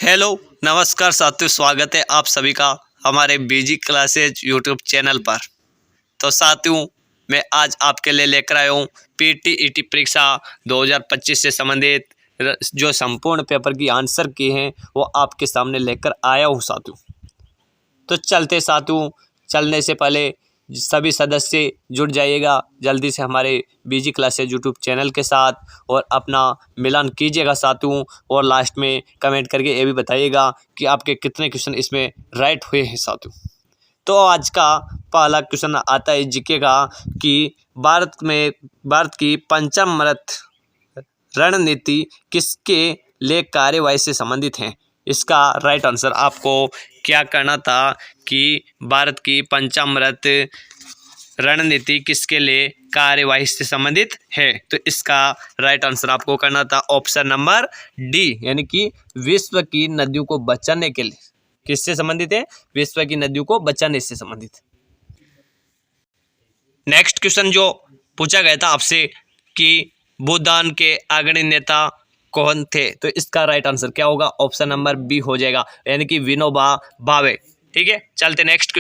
Hello नमस्कार साथियों, स्वागत है आप सभी का हमारे बीजी क्लासेज यूट्यूब चैनल पर। तो साथियों, मैं आज आपके लिए लेकर आया हूँ पीटीईटी परीक्षा 2025 से संबंधित जो संपूर्ण पेपर की आंसर की हैं वो आपके सामने लेकर आया हूँ साथियों। तो चलने से पहले सभी सदस्य जुड़ जाइएगा जल्दी से हमारे बीजी क्लासेज यूट्यूब चैनल के साथ और अपना मिलान कीजिएगा साथियों। और लास्ट में कमेंट करके ये भी बताइएगा कि आपके कितने क्वेश्चन इसमें राइट हुए हैं साथियों। तो आज का पहला क्वेश्चन आता है जीके का कि भारत की पंचामृत रणनीति किसके लिए कार्यवाही से संबंधित है। इसका राइट आंसर आपको क्या करना था कि भारत की पंचामृत रणनीति किसके लिए कार्यवाही से संबंधित है। तो इसका राइट आंसर आपको करना था ऑप्शन नंबर डी, यानी कि विश्व की नदियों को बचाने के लिए। किससे संबंधित है? विश्व की नदियों को बचाने से संबंधित। नेक्स्ट क्वेश्चन जो पूछा गया था आपसे कि भूटान के अग्रणी नेता कौन थे, तो इसका राइट आंसर क्या होगा? ऑप्शन नंबर बी हो जाएगा, यानी कि विनोबा भावे। ठीक है, चलते नेक्स्ट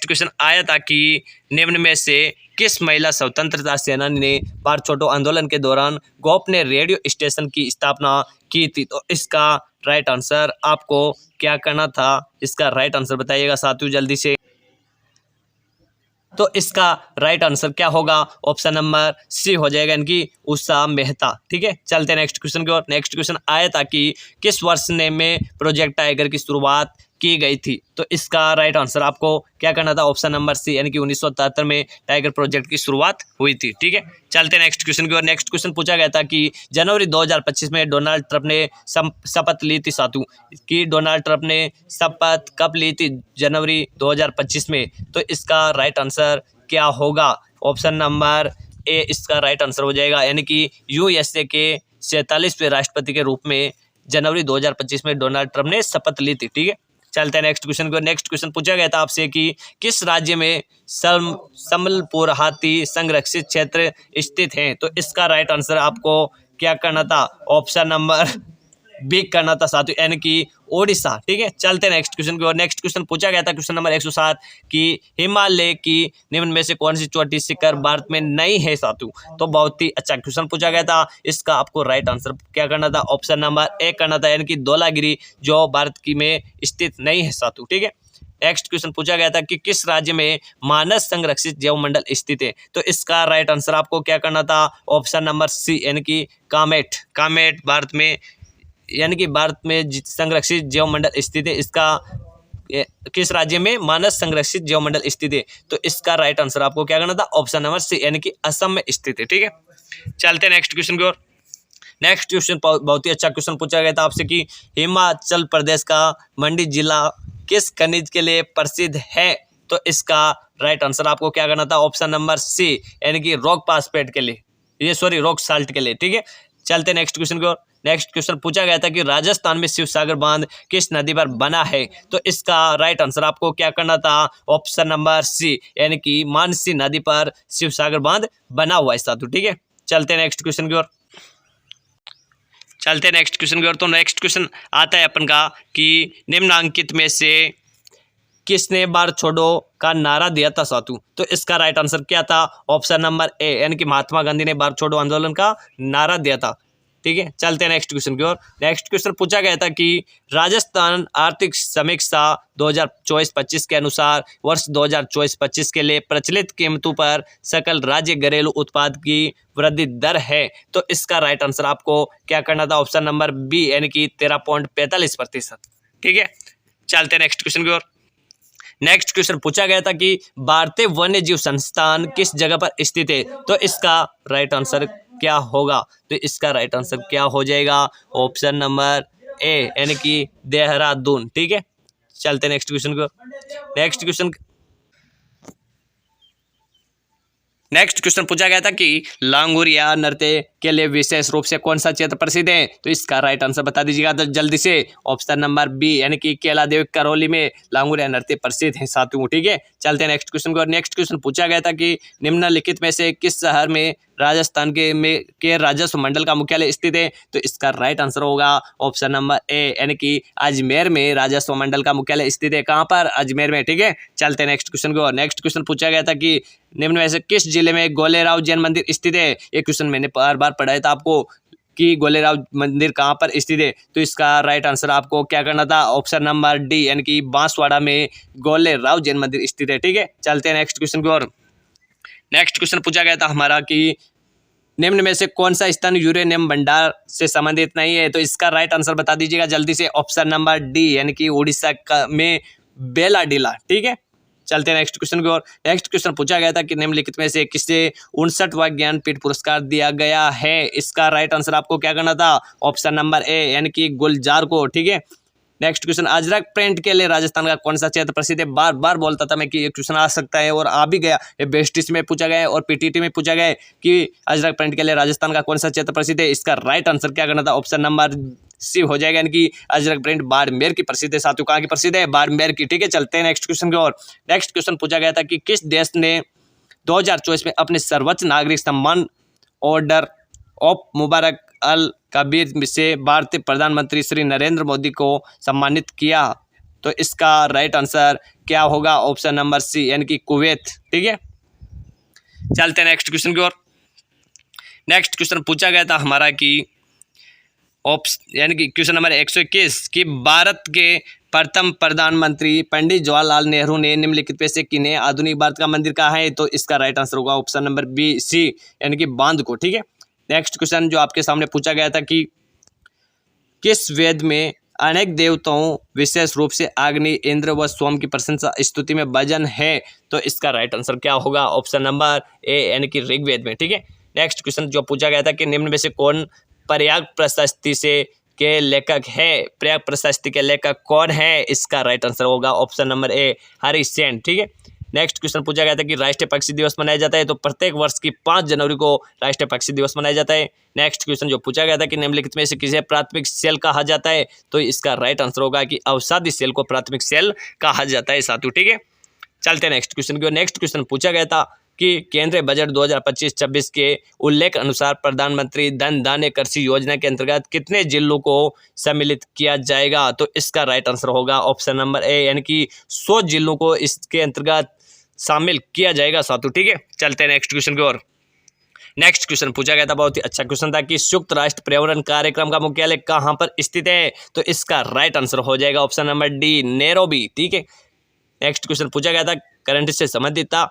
क्वेश्चन आया था कि निम्न में से किस महिला स्वतंत्रता सेनानी ने भारत छोड़ो आंदोलन के दौरान गोपनीय रेडियो स्टेशन की स्थापना की थी। तो इसका राइट आंसर आपको क्या करना था? इसका राइट आंसर बताइएगा साथियों जल्दी से। तो इसका राइट आंसर क्या होगा? ऑप्शन नंबर सी हो जाएगा, यानी कि उषा मेहता। ठीक है, चलते नेक्स्ट क्वेश्चन की ओर। नेक्स्ट क्वेश्चन आया था कि किस वर्ष में प्रोजेक्ट टाइगर की शुरुआत की गई थी। तो इसका राइट आंसर आपको क्या करना था? ऑप्शन नंबर सी, यानी कि 1977 में टाइगर प्रोजेक्ट की शुरुआत हुई थी। ठीक है, चलते नेक्स्ट क्वेश्चन की ओर। नेक्स्ट क्वेश्चन पूछा गया था कि जनवरी 2025 में डोनाल्ड ट्रंप ने शपथ ली थी साथियों, कि डोनाल्ड ट्रंप ने शपथ कब ली थी? जनवरी 2025 में। तो इसका राइट आंसर क्या होगा? ऑप्शन नंबर ए इसका राइट आंसर हो जाएगा, यानी कि यूएसए के 47वें राष्ट्रपति के रूप में जनवरी 2025 में डोनाल्ड ट्रंप ने शपथ ली थी। ठीक है, चलते हैं नेक्स्ट क्वेश्चन को। नेक्स्ट क्वेश्चन पूछा गया था आपसे कि किस राज्य में समलपुर हाथी संरक्षित क्षेत्र स्थित हैं। तो इसका राइट आंसर आपको क्या करना था? ऑप्शन नंबर बी करना था साथियों, यानी कि ओडिशा। ठीक है, चलते हैं नेक्स्ट क्वेश्चन की ओर। नेक्स्ट क्वेश्चन पूछा गया था क्वेश्चन नंबर 107 कि हिमालय की निम्न में से कौन सी चोटी शिखर भारत में नहीं है साथियों। तो बहुत ही अच्छा क्वेश्चन पूछा गया था, इसका आपको राइट आंसर क्या करना था? ऑप्शन नंबर ए करना था, यानी कि धौलागिरी जो भारत की में स्थित नहीं है साथियों। ठीक है, नेक्स्ट क्वेश्चन पूछा गया था कि किस राज्य में मानस संरक्षित जैव मंडल स्थित है। तो इसका राइट आंसर आपको क्या करना था? ऑप्शन नंबर सी, यानी कि कामेट भारत में, यानी कि भारत में संरक्षित जैव मंडल स्थित है। इसका किस राज्य में मानस संरक्षित जैव मंडल स्थित है? तो इसका राइट आंसर आपको क्या करना था? ऑप्शन नंबर सी, यानी कि असम में स्थित है। ठीक है, चलते नेक्स्ट क्वेश्चन की ओर। नेक्स्ट क्वेश्चन बहुत ही अच्छा क्वेश्चन पूछा गया था आपसे कि हिमाचल प्रदेश का मंडी जिला किस खनिज के लिए प्रसिद्ध है। तो इसका राइट आंसर आपको क्या करना था? ऑप्शन नंबर सी, यानी कि रॉक फास्फेट के लिए, रॉक साल्ट के लिए। ठीक है, चलते नेक्स्ट क्वेश्चन की ओर। नेक्स्ट क्वेश्चन पूछा गया था कि राजस्थान में शिवसागर बांध किस नदी पर बना है। तो इसका राइट आंसर आपको क्या करना था? ऑप्शन नंबर सी, यानी कि मानसी नदी पर शिवसागर बांध बना हुआ है साथियों। ठीक है, चलते नेक्स्ट क्वेश्चन की ओर। तो नेक्स्ट क्वेश्चन आता है अपन का कि निम्नांकित में से किसने भारत छोड़ो का नारा दिया था साथियों। तो इसका राइट आंसर क्या था? ऑप्शन नंबर ए, यानी कि महात्मा गांधी ने भारत छोड़ो आंदोलन का नारा दिया था। ठीक है, चलते हैं नेक्स्ट क्वेश्चन की ओर। नेक्स्ट क्वेश्चन पूछा गया था कि राजस्थान आर्थिक समीक्षा 2024-25 के अनुसार वर्ष 2024-25 के लिए प्रचलित कीमतों पर सकल राज्य घरेलू उत्पाद की वृद्धि दर है। तो इसका राइट आंसर आपको क्या करना था? ऑप्शन नंबर बी, यानी कि 13.45%। ठीक है, चलते हैं नेक्स्ट क्वेश्चन की ओर। नेक्स्ट क्वेश्चन पूछा गया था कि भारतीय वन्य जीव संस्थान किस जगह पर स्थित है। तो इसका राइट आंसर क्या होगा? तो इसका राइट आंसर क्या हो जाएगा? ऑप्शन नंबर ए, यानी कि देहरादून। ठीक है, चलते नेक्स्ट क्वेश्चन को। नेक्स्ट क्वेश्चन पूछा गया था कि लांगुरिया नृत्य के लिए विशेष रूप से कौन सा क्षेत्र प्रसिद्ध है। तो इसका राइट आंसर बता दीजिएगा तो जल्दी से। ऑप्शन नंबर बी, यानी कि केलादेव करौली में लांगुरिया नृत्य प्रसिद्ध है साथियों। ठीक है, चलते हैं नेक्स्ट क्वेश्चन को। नेक्स्ट क्वेश्चन पूछा गया था कि निम्नलिखित में से किस शहर में राजस्थान के राजस्व मंडल का मुख्यालय स्थित है? तो इसका राइट आंसर होगा ऑप्शन नंबर ए, यानी कि अजमेर में राजस्व मंडल का मुख्यालय स्थित है। कहाँ पर? अजमेर में। ठीक है, चलते हैं नेक्स्ट क्वेश्चन को। नेक्स्ट क्वेश्चन पूछा गया था कि निम्न में से किस जिले में गोलेराव जैन मंदिर स्थित है? ये क्वेश्चन मैंने बार बार पढ़ाया था आपको कि गोलेराव मंदिर कहाँ पर स्थित है। तो इसका राइट आंसर आपको क्या करना था? ऑप्शन नंबर डी, यानी कि बांसवाड़ा में गोलेराव जैन मंदिर स्थित है। ठीक है, चलते हैं नेक्स्ट क्वेश्चन की ओर। नेक्स्ट क्वेश्चन पूछा गया था हमारा कि निम्न में से कौन सा स्थान यूरेनियम भंडार से संबंधित नहीं है? तो इसका राइट आंसर बता दीजिएगा जल्दी से। ऑप्शन नंबर डी, यानी कि उड़ीसा में बेलाडीला। ठीक है, चलते हैं नेक्स्ट क्वेश्चन की ओर। नेक्स्ट क्वेश्चन पूछा गया था कि निम्नलिखित में से किसे 59वां ज्ञानपीठ पुरस्कार दिया गया है? इसका राइट आंसर आपको क्या करना था? ऑप्शन नंबर ए, यानी कि गुलजार को। ठीक है, नेक्स्ट क्वेश्चन, अजरक प्रिंट के लिए राजस्थान का कौन सा क्षेत्र प्रसिद्ध है? बार बार बोलता था मैं कि ये क्वेश्चन आ सकता है और आ भी गया। ये बेस्टिस में पूछा गया है और पीटीटी में पूछा गया है कि अजरक प्रिंट के लिए राजस्थान का कौन सा क्षेत्र प्रसिद्ध है। इसका राइट आंसर क्या करना था? ऑप्शन नंबर सी हो जाएगा, यानी कि अजरक प्रिंट बाड़मेर की प्रसिद्ध है। साथियों, कहाँ की प्रसिद्ध है? बाड़मेर की। ठीक है, चलते हैं नेक्स्ट क्वेश्चन की ओर। नेक्स्ट क्वेश्चन पूछा गया था कि किस देश ने 2024 में अपने सर्वोच्च नागरिक सम्मान ऑर्डर ऑफ मुबारक अल कबीर से भारतीय प्रधानमंत्री श्री नरेंद्र मोदी को सम्मानित किया? तो इसका राइट आंसर क्या होगा? ऑप्शन नंबर सी, यानी कि कुवैत। ठीक है, चलते हैं नेक्स्ट क्वेश्चन की ओर। नेक्स्ट क्वेश्चन पूछा गया था हमारा कि यानी कि क्वेश्चन नंबर 121 कि भारत के प्रथम प्रधानमंत्री पंडित जवाहरलाल नेहरू ने निम्नलिखित में से किन्हें आधुनिक भारत का मंदिर कहा है? तो इसका राइट आंसर होगा ऑप्शन नंबर बी, सी, यानी कि बांध को। ठीक है, नेक्स्ट क्वेश्चन जो आपके सामने पूछा गया था कि किस वेद में अनेक देवताओं विशेष रूप से अग्नि, इंद्र व सोम की प्रशंसा स्तुति में भजन है? तो इसका राइट आंसर क्या होगा? ऑप्शन नंबर ए, यानी कि ऋग्वेद में। ठीक है, नेक्स्ट क्वेश्चन जो पूछा गया था कि निम्न में से कौन प्रयाग प्रशस्ति से के लेखक है? प्रयाग प्रशस्ति के लेखक कौन है? इसका राइट आंसर होगा option number A, Hari Sen. ठीक है, नेक्स्ट क्वेश्चन पूछा गया था कि राष्ट्रीय पक्षी दिवस मनाया जाता है? तो प्रत्येक वर्ष की 5 जनवरी को राष्ट्रीय पक्षी दिवस मनाया जाता है। नेक्स्ट क्वेश्चन जो पूछा गया था कि निम्नलिखित में से किसे प्राथमिक सेल कहा जाता है? तो इसका राइट आंसर होगा कि अवसादी सेल को प्राथमिक सेल कहा जाता है साथियों। ठीक है, चलते हैं नेक्स्ट क्वेश्चन की। नेक्स्ट क्वेश्चन पूछा गया था कि केंद्रीय बजट 2025-26 के उल्लेख अनुसार प्रधानमंत्री धन धान्य कृषि योजना के अंतर्गत कितने जिलों को सम्मिलित किया जाएगा? तो इसका राइट आंसर होगा ऑप्शन नंबर ए, यानी कि 100 जिलों को इसके अंतर्गत शामिल किया जाएगा साथियों। ठीक है, चलते हैं नेक्स्ट क्वेश्चन की ओर। नेक्स्ट क्वेश्चन पूछा गया था, बहुत ही अच्छा क्वेश्चन था कि संयुक्त राष्ट्र पर्यावरण कार्यक्रम का मुख्यालय कहाँ पर स्थित है? तो इसका राइट आंसर हो जाएगा ऑप्शन नंबर डी, नैरोबी। ठीक है, नेक्स्ट क्वेश्चन पूछा गया था करंट से संबंधित था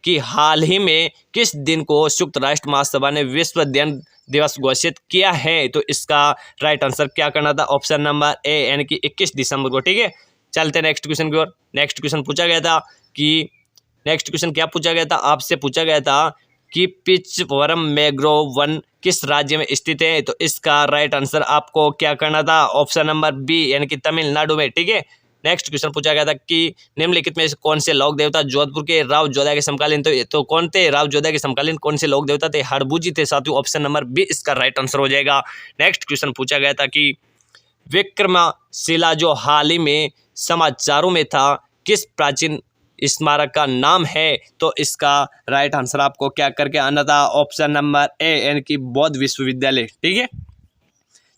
कि हाल ही में किस दिन को संयुक्त राष्ट्र महासभा ने विश्व अध्ययन दिवस घोषित किया है? तो इसका राइट आंसर क्या करना था? ऑप्शन नंबर ए, यानी कि 21 दिसंबर को। ठीक है, चलते नेक्स्ट क्वेश्चन की ओर। नेक्स्ट क्वेश्चन पूछा गया था कि नेक्स्ट क्वेश्चन क्या पूछा गया था? आपसे पूछा गया था कि पिचवरम मैंग्रोव वन किस राज्य में स्थित है? तो इसका राइट आंसर आपको क्या करना था? ऑप्शन नंबर बी, यानी कि तमिलनाडु में। ठीक है, नेक्स्ट क्वेश्चन पूछा गया था कि निम्नलिखित में से कौन से लोक देवता जोधपुर के राव जोधा के समकालीन? तो कौन थे राव जोधा के समकालीन? कौन से लोक देवता थे? हड़बूजी थे साथियों। ऑप्शन नंबर बी इसका राइट आंसर हो जाएगा। नेक्स्ट क्वेश्चन पूछा गया था कि विक्रमशिला जो हाल ही में समाचारों में था, किस प्राचीन स्मारक का नाम है? तो इसका राइट आंसर आपको क्या करके आना था? ऑप्शन नंबर ए, यानी कि बौद्ध विश्वविद्यालय। ठीक है,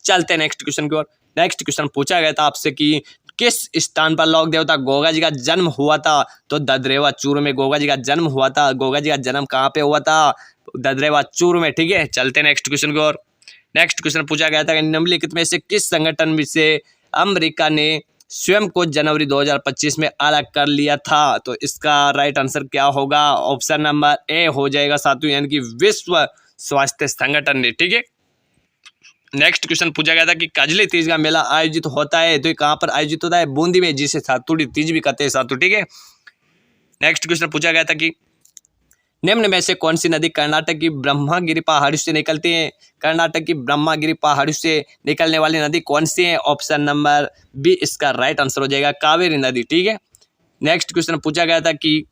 चलते हैं नेक्स्ट क्वेश्चन की ओर। नेक्स्ट क्वेश्चन पूछा गया था आपसे कि किस स्थान पर लोक देवता गोगा जी का जन्म हुआ था? तो ददरेवा चूरू में गोगा जी का जन्म हुआ था। गोगा जी का जन्म कहाँ पे हुआ था? ददरेवा चूरू में। ठीक है, चलते हैं नेक्स्ट क्वेश्चन की ओर। नेक्स्ट क्वेश्चन पूछा गया था कि निम्नलिखित में से किस संगठन में से अमेरिका ने स्वयं को जनवरी 2025 में अलग कर लिया था? तो इसका राइट आंसर क्या होगा? ऑप्शन नंबर ए हो जाएगा साथियों, यानी कि विश्व स्वास्थ्य संगठन ने। ठीक है, नेक्स्ट क्वेश्चन पूछा गया था कि काजली तीज का मेला आयोजित होता है? तो ये कहाँ पर आयोजित होता है? बूंदी में, जिसे सातुड़ी तीज भी कहते हैं साथियों। ठीक है, नेक्स्ट क्वेश्चन पूछा गया था कि निम्न में से कौन सी नदी कर्नाटक की ब्रह्मगिरी पहाड़ी से निकलती है? कर्नाटक की ब्रह्मगिरी पहाड़ी से निकलने वाली नदी कौन सी है? ऑप्शन नंबर बी इसका राइट आंसर हो जाएगा, कावेरी नदी। ठीक है, नेक्स्ट क्वेश्चन पूछा गया था कि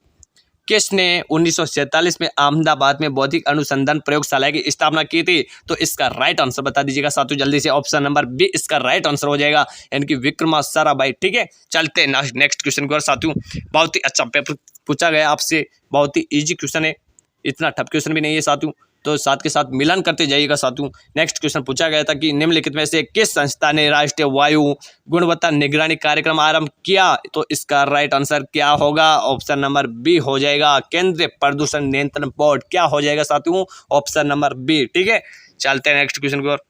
किसने 1947 में अहमदाबाद में बौद्धिक अनुसंधान प्रयोगशाला की स्थापना की थी? तो इसका राइट आंसर बता दीजिएगा साथियों जल्दी से। ऑप्शन नंबर बी इसका राइट आंसर हो जाएगा, यानी कि विक्रम साराभाई। ठीक है, चलते हैं नेक्स्ट क्वेश्चन की ओर साथियों। बहुत ही अच्छा पेपर पूछा गया आपसे, बहुत ही इजी क्वेश्चन है, इतना टफ क्वेश्चन भी नहीं है साथियों। तो साथ के साथ मिलन करते जाइएगा साथियों। नेक्स्ट क्वेश्चन पूछा गया था कि निम्नलिखित में से किस संस्था ने राष्ट्रीय वायु गुणवत्ता निगरानी कार्यक्रम आरंभ किया? तो इसका राइट आंसर क्या होगा? ऑप्शन नंबर बी हो जाएगा, केंद्रीय प्रदूषण नियंत्रण बोर्ड। क्या हो जाएगा साथियों? Option number B. ठीक है, चलते हैं नेक्स्ट क्वेश्चन की ओर।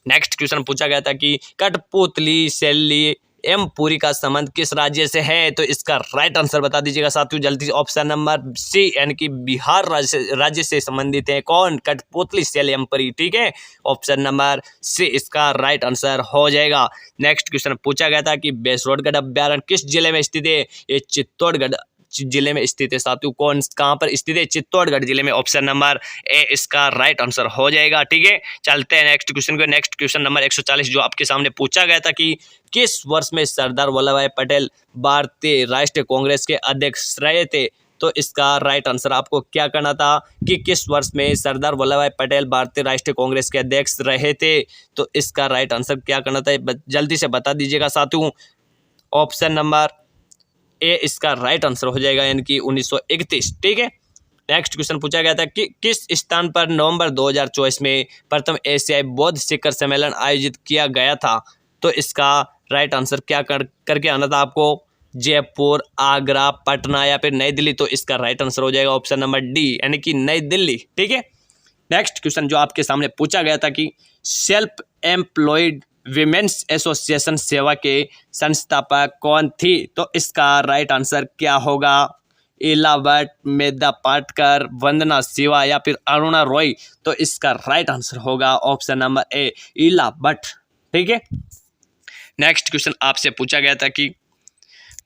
नेक्स्ट क्वेश्चन पूछा गया था कि कठपुतली शैली एम पुरी का संबंध किस राज्य से है? तो इसका राइट आंसर बता दीजिएगा साथियों जल्दी से। ऑप्शन नंबर सी यानी कि बिहार राज्य से संबंधित है। कौन? कठपुतली शैली एम पुरी। ठीक है, ऑप्शन नंबर सी इसका राइट आंसर हो जाएगा। नेक्स्ट क्वेश्चन पूछा गया था कि बेसरोडगढ़ अभ्यारण्य किस जिले में स्थित है? ये चित्तौड़गढ़ जिले में स्थित है साथियों। कहाँ पर स्थित है? चित्तौड़गढ़ जिले में। ऑप्शन नंबर ए इसका राइट आंसर हो जाएगा। ठीक है, चलते हैं नेक्स्ट क्वेश्चन को। नेक्स्ट क्वेश्चन नंबर 140 जो आपके सामने पूछा गया था कि किस वर्ष में सरदार वल्लभ भाई पटेल भारतीय राष्ट्रीय कांग्रेस के अध्यक्ष रहे थे? तो इसका राइट आंसर आपको क्या करना था कि किस वर्ष में सरदार वल्लभ भाई पटेल भारतीय राष्ट्रीय कांग्रेस के अध्यक्ष रहे थे? तो इसका राइट आंसर क्या करना था जल्दी से बता दीजिएगा साथियों। ऑप्शन नंबर ए इसका राइट आंसर हो जाएगा यानी कि 1931। ठीक है, नेक्स्ट क्वेश्चन पूछा गया था कि किस स्थान पर नवंबर 2024 में प्रथम एशियाई बौद्ध शिखर सम्मेलन आयोजित किया गया था? तो इसका राइट आंसर क्या करके आना था आपको? जयपुर, आगरा, पटना या फिर नई दिल्ली। तो इसका राइट आंसर हो जाएगा ऑप्शन नंबर डी यानी कि नई दिल्ली। ठीक है, नेक्स्ट क्वेश्चन जो आपके सामने पूछा गया था कि सेल्फ एम्प्लॉयड विमेन्स एसोसिएशन सेवा के संस्थापक कौन थी? तो इसका राइट आंसर क्या होगा? इला भट्ट, मेधा पाटकर, वंदना शिवा या फिर अरुणा रॉय। तो इसका राइट आंसर होगा ऑप्शन नंबर ए इला भट्ट। ठीक है, नेक्स्ट क्वेश्चन आपसे पूछा गया था कि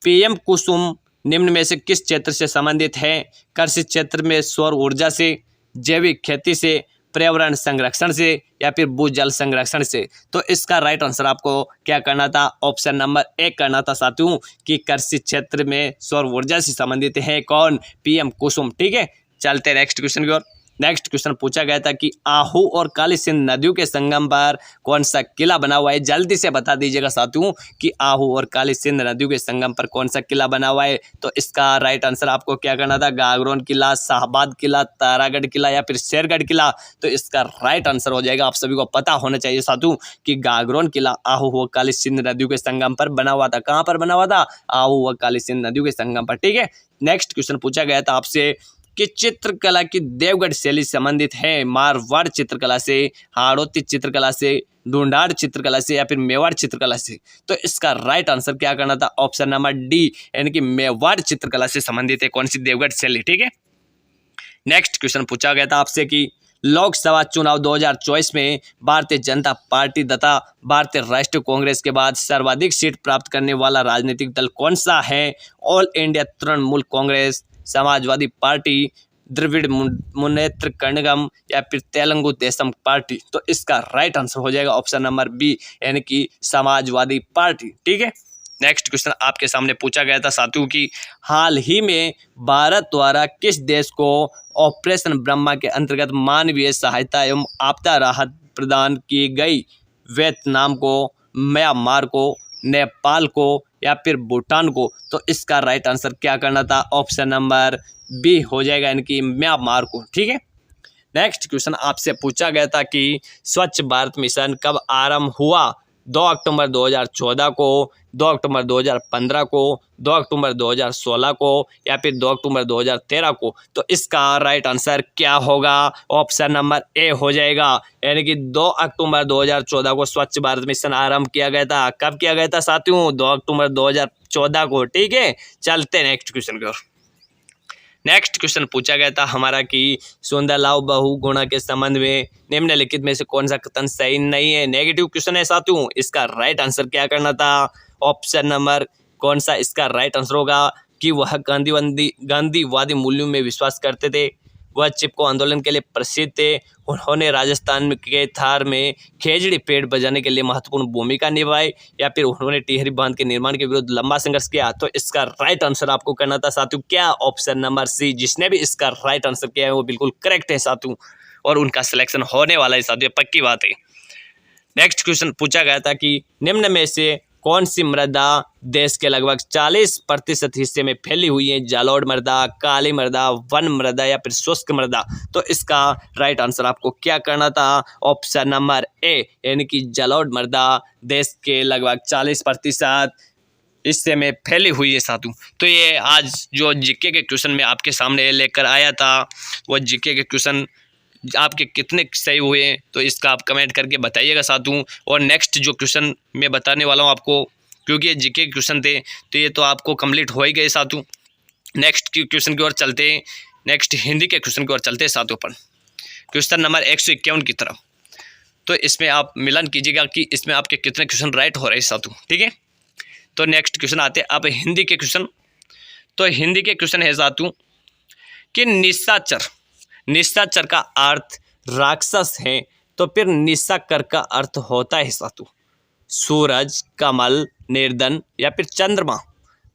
पीएम कुसुम निम्न में से किस क्षेत्र से संबंधित है? कृषि क्षेत्र में, सौर ऊर्जा से, जैविक खेती से, पर्यावरण संरक्षण से या फिर भूजल संरक्षण से। तो इसका राइट आंसर आपको क्या करना था? ऑप्शन नंबर ए करना था साथियों कि कृषि क्षेत्र में सौर ऊर्जा से संबंधित है। कौन? पीएम कुसुम। ठीक है, चलते नेक्स्ट क्वेश्चन की ओर। नेक्स्ट क्वेश्चन पूछा गया था कि आहू और काली सिंध नदियों के संगम पर कौन सा किला बना हुआ है? जल्दी से बता दीजिएगा साथियों कि आहू और काली सिंध नदियों के संगम पर कौन सा किला बना हुआ है? तो इसका राइट आंसर आपको क्या करना था? गागरोन किला, शाहबाद किला, तारागढ़ किला या फिर शेरगढ़ किला। तो इसका राइट आंसर हो जाएगा, आप सभी को पता होना चाहिए साथियों कि गागरोन किला आहू व काली सिंध नदियों के संगम पर बना हुआ था। कहाँ पर बना हुआ था? आहू व काली सिंध नदियों के संगम पर। ठीक है, नेक्स्ट क्वेश्चन पूछा गया था आपसे कि चित्रकला की देवगढ़ शैली संबंधित है मारवाड़ चित्रकला से, हाड़ौती चित्रकला से, ढूंढाड़ चित्रकला से या फिर मेवाड़ चित्रकला से। तो इसका राइट आंसर क्या करना था? ऑप्शन नंबर डी यानी कि मेवाड़ चित्रकला से संबंधित है कौन सी देवगढ़ शैली। ठीक है, नेक्स्ट क्वेश्चन पूछा गया था आपसे कि लोकसभा चुनाव 2024 में भारतीय जनता पार्टी तथा भारतीय राष्ट्रीय कांग्रेस के बाद सर्वाधिक सीट प्राप्त करने वाला राजनीतिक दल कौन सा है? ऑल इंडिया तृणमूल कांग्रेस, समाजवादी पार्टी, द्रविड़ मुन्नेत्र कड़गम या फिर तेलुगु देशम पार्टी। तो इसका राइट आंसर हो जाएगा ऑप्शन नंबर बी यानी कि समाजवादी पार्टी। ठीक है, नेक्स्ट क्वेश्चन आपके सामने पूछा गया था साथियों कि हाल ही में भारत द्वारा किस देश को ऑपरेशन ब्रह्मा के अंतर्गत मानवीय सहायता एवं आपदा राहत प्रदान की गई? वियतनाम को, म्यांमार को, नेपाल को या फिर भूटान को। तो इसका राइट आंसर क्या करना था? ऑप्शन नंबर बी हो जाएगा यानी कि म्यांमार को। ठीक है, नेक्स्ट क्वेश्चन आपसे पूछा गया था कि स्वच्छ भारत मिशन कब आरंभ हुआ? 2 अक्टूबर 2014 को, 2 अक्टूबर 2015 को, 2 अक्टूबर 2016 को या फिर 2 अक्टूबर 2013 को। तो इसका राइट आंसर क्या होगा? ऑप्शन नंबर ए हो जाएगा यानी कि 2 अक्टूबर 2014 को स्वच्छ भारत मिशन आरंभ किया गया था। कब किया गया था साथियों? 2 अक्टूबर 2014 को। ठीक है, चलते नेक्स्ट क्वेश्चन की ओर। नेक्स्ट क्वेश्चन पूछा गया था हमारा कि सुंदरलाव बहुगुणा के संबंध में निम्नलिखित में से कौन सा कथन सही नहीं है? नेगेटिव क्वेश्चन है साथियों, इसका राइट आंसर क्या करना था? ऑप्शन नंबर कौन सा इसका राइट आंसर होगा कि वह गांधीवादी मूल्यों में विश्वास करते थे, वह चिपको आंदोलन के लिए प्रसिद्ध थे, उन्होंने राजस्थान के थार में खेजड़ी पेड़ बजाने के लिए महत्वपूर्ण भूमिका निभाई या फिर उन्होंने टिहरी बांध के निर्माण के विरुद्ध लंबा संघर्ष किया। तो इसका राइट आंसर आपको करना था साथियों क्या? Option number C. जिसने भी इसका राइट आंसर किया है वो बिल्कुल करेक्ट है साथियों और उनका सिलेक्शन होने वाला है साथियों, पक्की बात है। नेक्स्ट क्वेश्चन पूछा गया था कि निम्न में से कौन सी मृदा देश के लगभग 40% हिस्से में फैली हुई है? जलोढ़ मृदा, काली मृदा, वन मृदा या फिर शुष्क मृदा? तो इसका राइट आंसर आपको क्या करना था? ऑप्शन नंबर ए यानी कि जलोढ़ मृदा देश के लगभग 40% हिस्से में फैली हुई है साथों। तो ये आज जो जीके के क्वेश्चन में आपके सामने लेकर आया था, वो जीके के क्वेश्चन आपके कितने सही हुए तो इसका आप कमेंट करके बताइएगा साथों। और नेक्स्ट जो क्वेश्चन मैं बताने वाला हूँ आपको, क्योंकि ये जीके के क्वेश्चन थे तो ये तो आपको कंप्लीट हो ही गए साथों। नेक्स्ट क्वेश्चन की ओर चलते हैं, नेक्स्ट हिंदी के क्वेश्चन की ओर चलते हैं साथों पर। क्वेश्चन नंबर 151 की तरफ। तो इसमें आप मिलन कीजिएगा कि इसमें आपके कितने क्वेश्चन राइट हो रहे हैं साथों, ठीक है। तो नेक्स्ट क्वेश्चन आते हैं अब हिंदी के क्वेश्चन। तो हिंदी के क्वेश्चन है साथों कि निशाचर का अर्थ राक्षस है, तो फिर निशाकर का अर्थ होता है साथों सूरज, कमल, निर्धन या फिर चंद्रमा?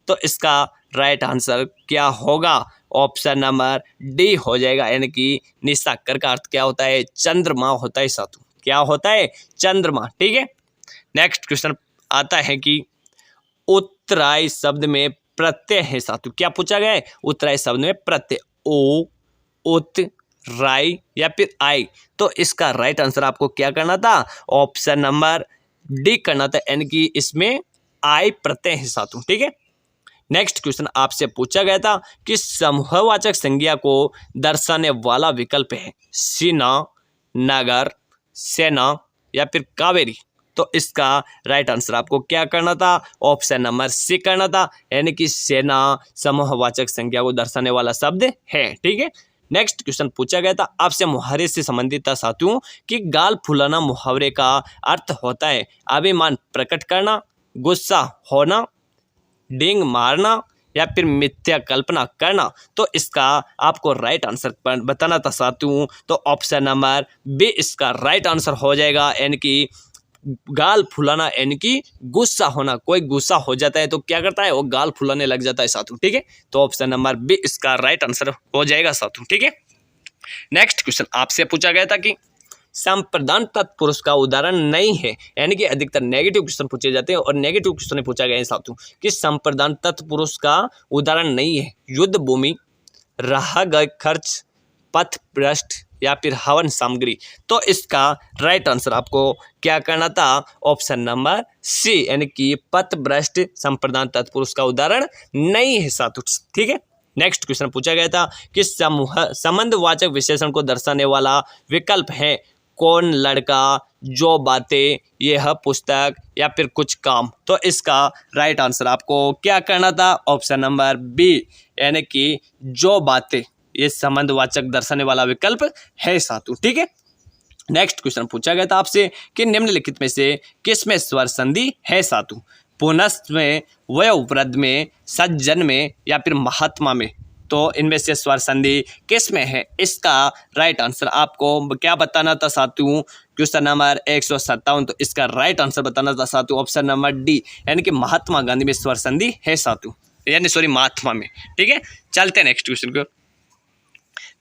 तो इसका राइट आंसर क्या होगा? ऑप्शन नंबर डी हो जाएगा, यानी कि निशाकर का अर्थ क्या होता है? चंद्रमा होता है साथों। क्या होता है? चंद्रमा, ठीक है। नेक्स्ट क्वेश्चन आता है कि उत्तराई शब्द में प्रत्यय है साथों। क्या पूछा गया है? उत्तराई शब्द में प्रत्यय ओ, उत, राई या फिर आई? तो इसका राइट आंसर आपको क्या करना था? ऑप्शन नंबर डी करना था, यानी कि इसमें आई प्रत्यय है साथों, ठीक है। नेक्स्ट क्वेश्चन आपसे पूछा गया था कि समूहवाचक संज्ञा को दर्शाने वाला विकल्प है सीना, नगर, सेना या फिर कावेरी? तो इसका राइट आंसर आपको क्या करना था? ऑप्शन नंबर सी करना था, यानी कि सेना समूहवाचक संज्ञा को दर्शाने वाला शब्द है, ठीक है। नेक्स्ट क्वेश्चन पूछा गया था आपसे मुहावरे से संबंधित था साथियों कि गाल फुलाना मुहावरे का अर्थ होता है अभिमान प्रकट करना, गुस्सा होना, डींग मारना या फिर मिथ्या कल्पना करना? तो इसका आपको राइट आंसर बताना था साथियों। तो ऑप्शन नंबर बी इसका राइट आंसर हो जाएगा, यानी कि गाल फुलाना यानी कि गुस्सा होना। कोई गुस्सा हो जाता है तो क्या करता है? वो गाल फुलाने लग जाता है साथियों, ठीक है। तो ऑप्शन नंबर बी इसका राइट आंसर हो जाएगा साथियों, ठीक है। नेक्स्ट क्वेश्चन आपसे पूछा गया था कि संप्रदान तत्पुरुष का उदाहरण नहीं है, यानी कि अधिकतर नेगेटिव क्वेश्चन पूछे जाते हैं और नेगेटिव क्वेश्चन में पूछा गया है साथियों कि संप्रदान तत्पुरुष का उदाहरण नहीं है युद्ध भूमि, रहा गए खर्च, पथ भ्रष्ट या फिर हवन सामग्री? तो इसका राइट आंसर आपको क्या करना था? ऑप्शन नंबर सी, यानी कि पथ भ्रष्ट संप्रदान तत्पुरुष का उदाहरण नहीं है साथियों, ठीक है। नेक्स्ट क्वेश्चन पूछा गया था कि संबंधवाचक विशेषण को दर्शाने वाला विकल्प है कौन लड़का, जो बातें, यह पुस्तक या फिर कुछ काम? तो इसका राइट आंसर आपको क्या करना था? ऑप्शन नंबर बी, यानी कि जो बातें, ये संबंधवाचक दर्शाने वाला विकल्प है साथियों, ठीक है। नेक्स्ट क्वेश्चन पूछा गया था आपसे कि निम्नलिखित में से किसमें स्वर संधि है साथियों? पुनः में, वयोवृद्ध में, सज्जन में या फिर महात्मा में? तो इनमें से स्वर संधि किस में है? इसका राइट आंसर आपको क्या बताना था साथियों? Question number 157। तो इसका राइट आंसर बताना था साथियों ऑप्शन नंबर डी, यानी कि महात्मा गांधी में स्वर संधि है साथियों, यानी सॉरी महात्मा में, ठीक है। चलते हैं नेक्स्ट क्वेश्चन को।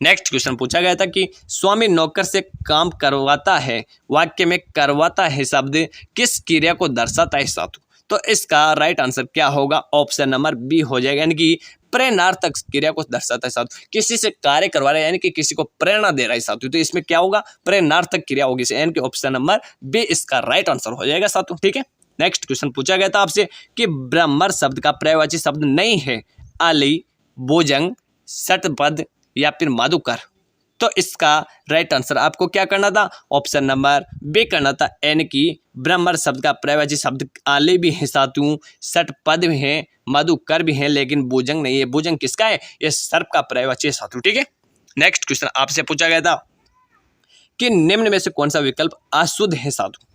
नेक्स्ट क्वेश्चन पूछा गया था कि स्वामी नौकर से काम करवाता है, वाक्य में करवाता है शब्द किस क्रिया को दर्शाता है साथियों? तो इसका राइट आंसर क्या होगा? ऑप्शन नंबर बी हो जाएगा, यानी कि प्रेरणार्थक क्रिया को दर्शाता है साथियों। किसी से कार्य करवा रहा है यानी कि किसी को प्रेरणा दे रहा है साथियों, तो इसमें क्या होगा? प्रेरणार्थक क्रिया होगी, यानी कि ऑप्शन नंबर बी इसका राइट आंसर हो जाएगा साथियों, ठीक है। नेक्स्ट क्वेश्चन पूछा गया था आपसे कि ब्रह्मर शब्द का पर्यायवाची शब्द नहीं है अली, भुजंग, षटपद या फिर मधुकर? तो इसका राइट आंसर आपको क्या करना था? ऑप्शन नंबर बी करना था, यानी कि ब्रह्मर शब्द का पर्यायवाची शब्द आले भी है साथियों, षटपद भी है, मधुकर भी है, लेकिन भुजंग नहीं है। भुजंग किसका है? ये सर्प का पर्यायवाची है साथियों, ठीक है। नेक्स्ट क्वेश्चन आपसे पूछा गया था कि निम्न में से कौन सा विकल्प अशुद्ध है साथियों?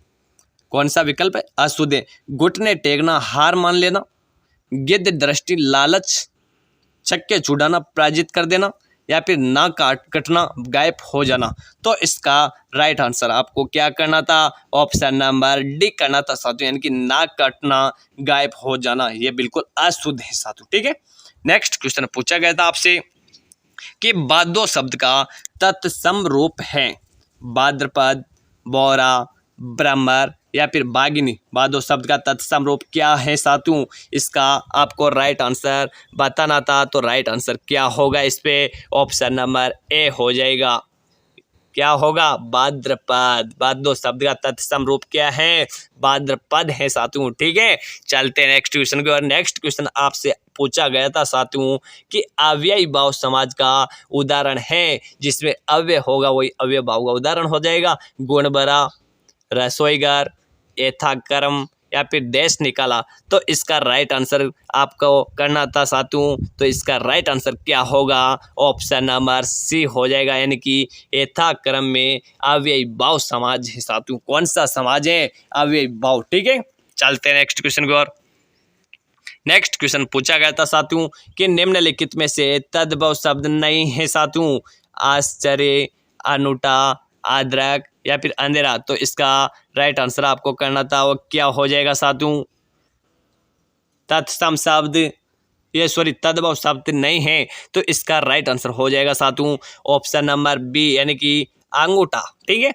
कौन सा विकल्प है अशुद्ध है? घुटने टेकना, हार मान लेना, गिद्ध दृष्टि, लालच, छक्के छुड़ाना, पराजित कर देना या फिर ना कटना, गायब हो जाना? तो इसका राइट आंसर आपको क्या करना था? ऑप्शन नंबर डी करना था साथियों, यानी कि ना कटना, गायब हो जाना, ये बिल्कुल अशुद्ध है साथियों, ठीक है। नेक्स्ट क्वेश्चन पूछा गया था आपसे कि भादो शब्द का तत्सम रूप है भाद्रपद, बौरा, ब्रह्मर या फिर बागिनी, बादो शब्द का तत्सम रूप क्या है साथियों, इसका आपको राइट आंसर बताना था। तो राइट आंसर क्या होगा इस पे, ऑप्शन नंबर ए हो जाएगा। क्या होगा, भाद्रपद। बादो शब्द का तत्सम रूप क्या है, भाद्रपद है साथियों। ठीक है, चलते हैं नेक्स्ट क्वेश्चन की ओर। नेक्स्ट क्वेश्चन आपसे पूछा गया था साथियों कि अव्ययी भाव समाज का उदाहरण है, जिसमें अव्यय होगा वही अव्यय भाव का उदाहरण हो जाएगा। गुण भरा, रसोईघर, यथाक्रम या फिर देश निकाला। तो इसका राइट आंसर आपको करना था साथियों। तो इसका राइट आंसर क्या होगा, ऑप्शन नंबर सी हो जाएगा, यानी कि यथाक्रम में अव्ययी भाव समाज है साथियों। कौन सा समाज है, अव्ययी भाव। ठीक है, चलते हैं नेक्स्ट क्वेश्चन की ओर। नेक्स्ट क्वेश्चन पूछा गया था साथियों कि निम्नलिखित में से तद्भव शब्द नहीं है साथियों, आश्चर्य, अनूठा, अदरक या फिर अंधेरा। तो इसका राइट आंसर आपको करना था, वो क्या हो जाएगा साथियों, तत्सम शब्द, ये सॉरी तद्भव शब्द नहीं है। तो इसका राइट आंसर हो जाएगा साथियों, ऑप्शन नंबर बी, यानी कि अंगूठा। ठीक है,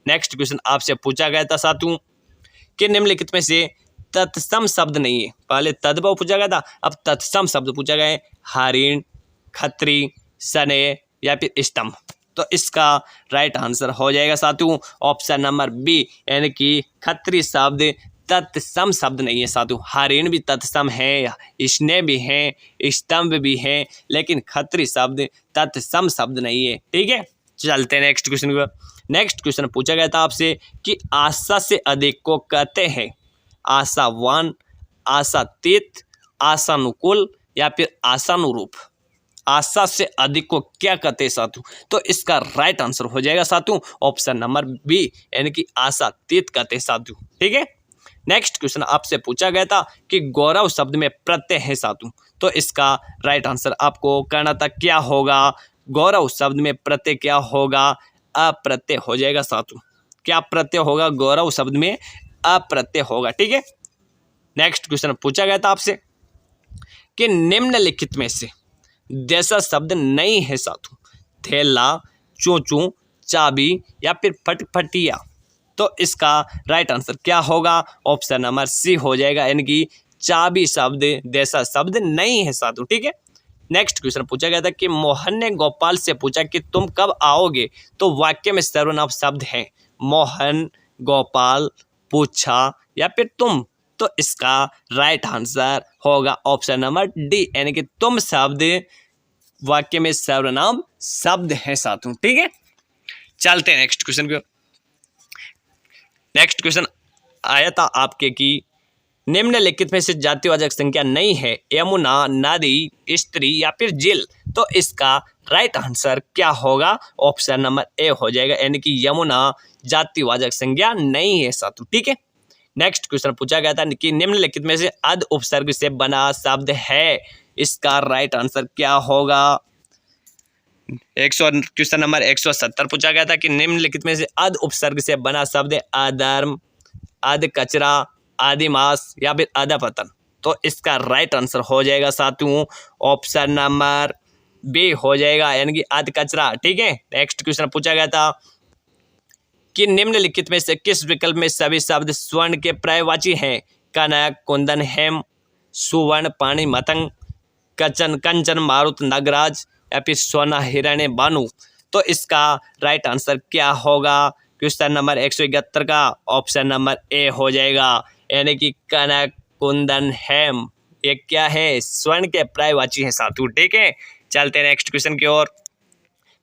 नेक्स्ट क्वेश्चन आपसे पूछा गया था साथियों कि निम्नलिखित में से तत्सम शब्द नहीं है। पहले तद्भव पूछा गया था, अब तत्सम शब्द पूछा गया है। हरिण, खत्री, सने या फिर स्तंभ। तो इसका राइट आंसर हो जाएगा साथियों, ऑप्शन नंबर बी, यानी कि खत्री शब्द तत्सम शब्द नहीं है साथियों। हरिण भी तत्सम है, स्नेह भी है, स्तंभ भी है, लेकिन खत्री शब्द तत्सम शब्द नहीं है। ठीक है, चलते हैं नेक्स्ट क्वेश्चन की। नेक्स्ट क्वेश्चन पूछा गया था आपसे कि आशा से अधिक को कहते हैं आशावान, आशातीत, आशानुकूल या फिर आशानुरूप। आशा से अधिक को क्या कहते हैं साथियों, तो इसका राइट आंसर हो जाएगा साथियों, ऑप्शन नंबर बी, यानी कि आशातीत कहते हैं साथियों। ठीक है, नेक्स्ट क्वेश्चन आपसे पूछा गया था कि गौरव शब्द में प्रत्यय है साथियों। तो इसका राइट आंसर आपको करना था, क्या होगा, गौरव शब्द में प्रत्यय क्या होगा, अप्रत्यय हो जाएगा साथियों। क्या प्रत्यय होगा, गौरव शब्द में अप्रत्यय होगा। ठीक है, नेक्स्ट क्वेश्चन पूछा गया था आपसे कि निम्नलिखित में से जैसा शब्द नहीं है साथियों, थैला, चोंचू, चाबी या फिर फटफटिया। तो इसका राइट आंसर क्या होगा, ऑप्शन नंबर सी हो जाएगा, यानी कि चाबी शब्द जैसा शब्द नहीं है साथियों। ठीक है, नेक्स्ट क्वेश्चन पूछा गया था कि मोहन ने गोपाल से पूछा कि तुम कब आओगे। तो वाक्य में सर्वनाम शब्द है मोहन, गोपाल, पूछा या फिर तुम। तो इसका राइट आंसर होगा ऑप्शन नंबर डी, यानी कि तुम शब्द वाक्य में सर्वनाम शब्द है साथियों। ठीक है, चलते हैं नेक्स्ट क्वेश्चन की। नेक्स्ट क्वेश्चन आया था आपके कि निम्नलिखित में से जातिवाचक संख्या नहीं है, यमुना, नदी, स्त्री या फिर झील। तो इसका राइट आंसर क्या होगा, ऑप्शन नंबर ए हो जाएगा, यानी कि यमुना जातिवाचक संज्ञा नहीं है साथियों। ठीक है, नेक्स्ट क्वेश्चन पूछा गया था कि निम्नलिखित में से अध उपसर्ग से बना शब्द है, इसका राइट आंसर क्या होगा। क्वेश्चन नंबर 170 पूछा गया था कि निम्नलिखित में से अध उपसर्ग से बना शब्द है अधर्म, अध कचरा, आदिमास या फिर अधपतन। तो इसका राइट आंसर हो जाएगा साथियों, ऑप्शन नंबर बी हो जाएगा, यानी कि अध कचरा। ठीक है, नेक्स्ट क्वेश्चन पूछा गया था कि निम्नलिखित में से किस विकल्प में सभी शब्द स्वर्ण के पर्यायवाची हैं, कनक, कुंदन, हेम, सुवर्ण, पानी, मतंग, कंचन, कंचन, मारुत, नगराज या फिर सोना, हिरण्य, बानु। तो इसका राइट आंसर क्या होगा, क्वेश्चन नंबर 171 का ऑप्शन नंबर ए हो जाएगा, यानी कि कनक, कुंदन, हेम ये क्या है, स्वर्ण के पर्यायवाची है साथियों। ठीक है, चलते हैं नेक्स्ट क्वेश्चन की ओर।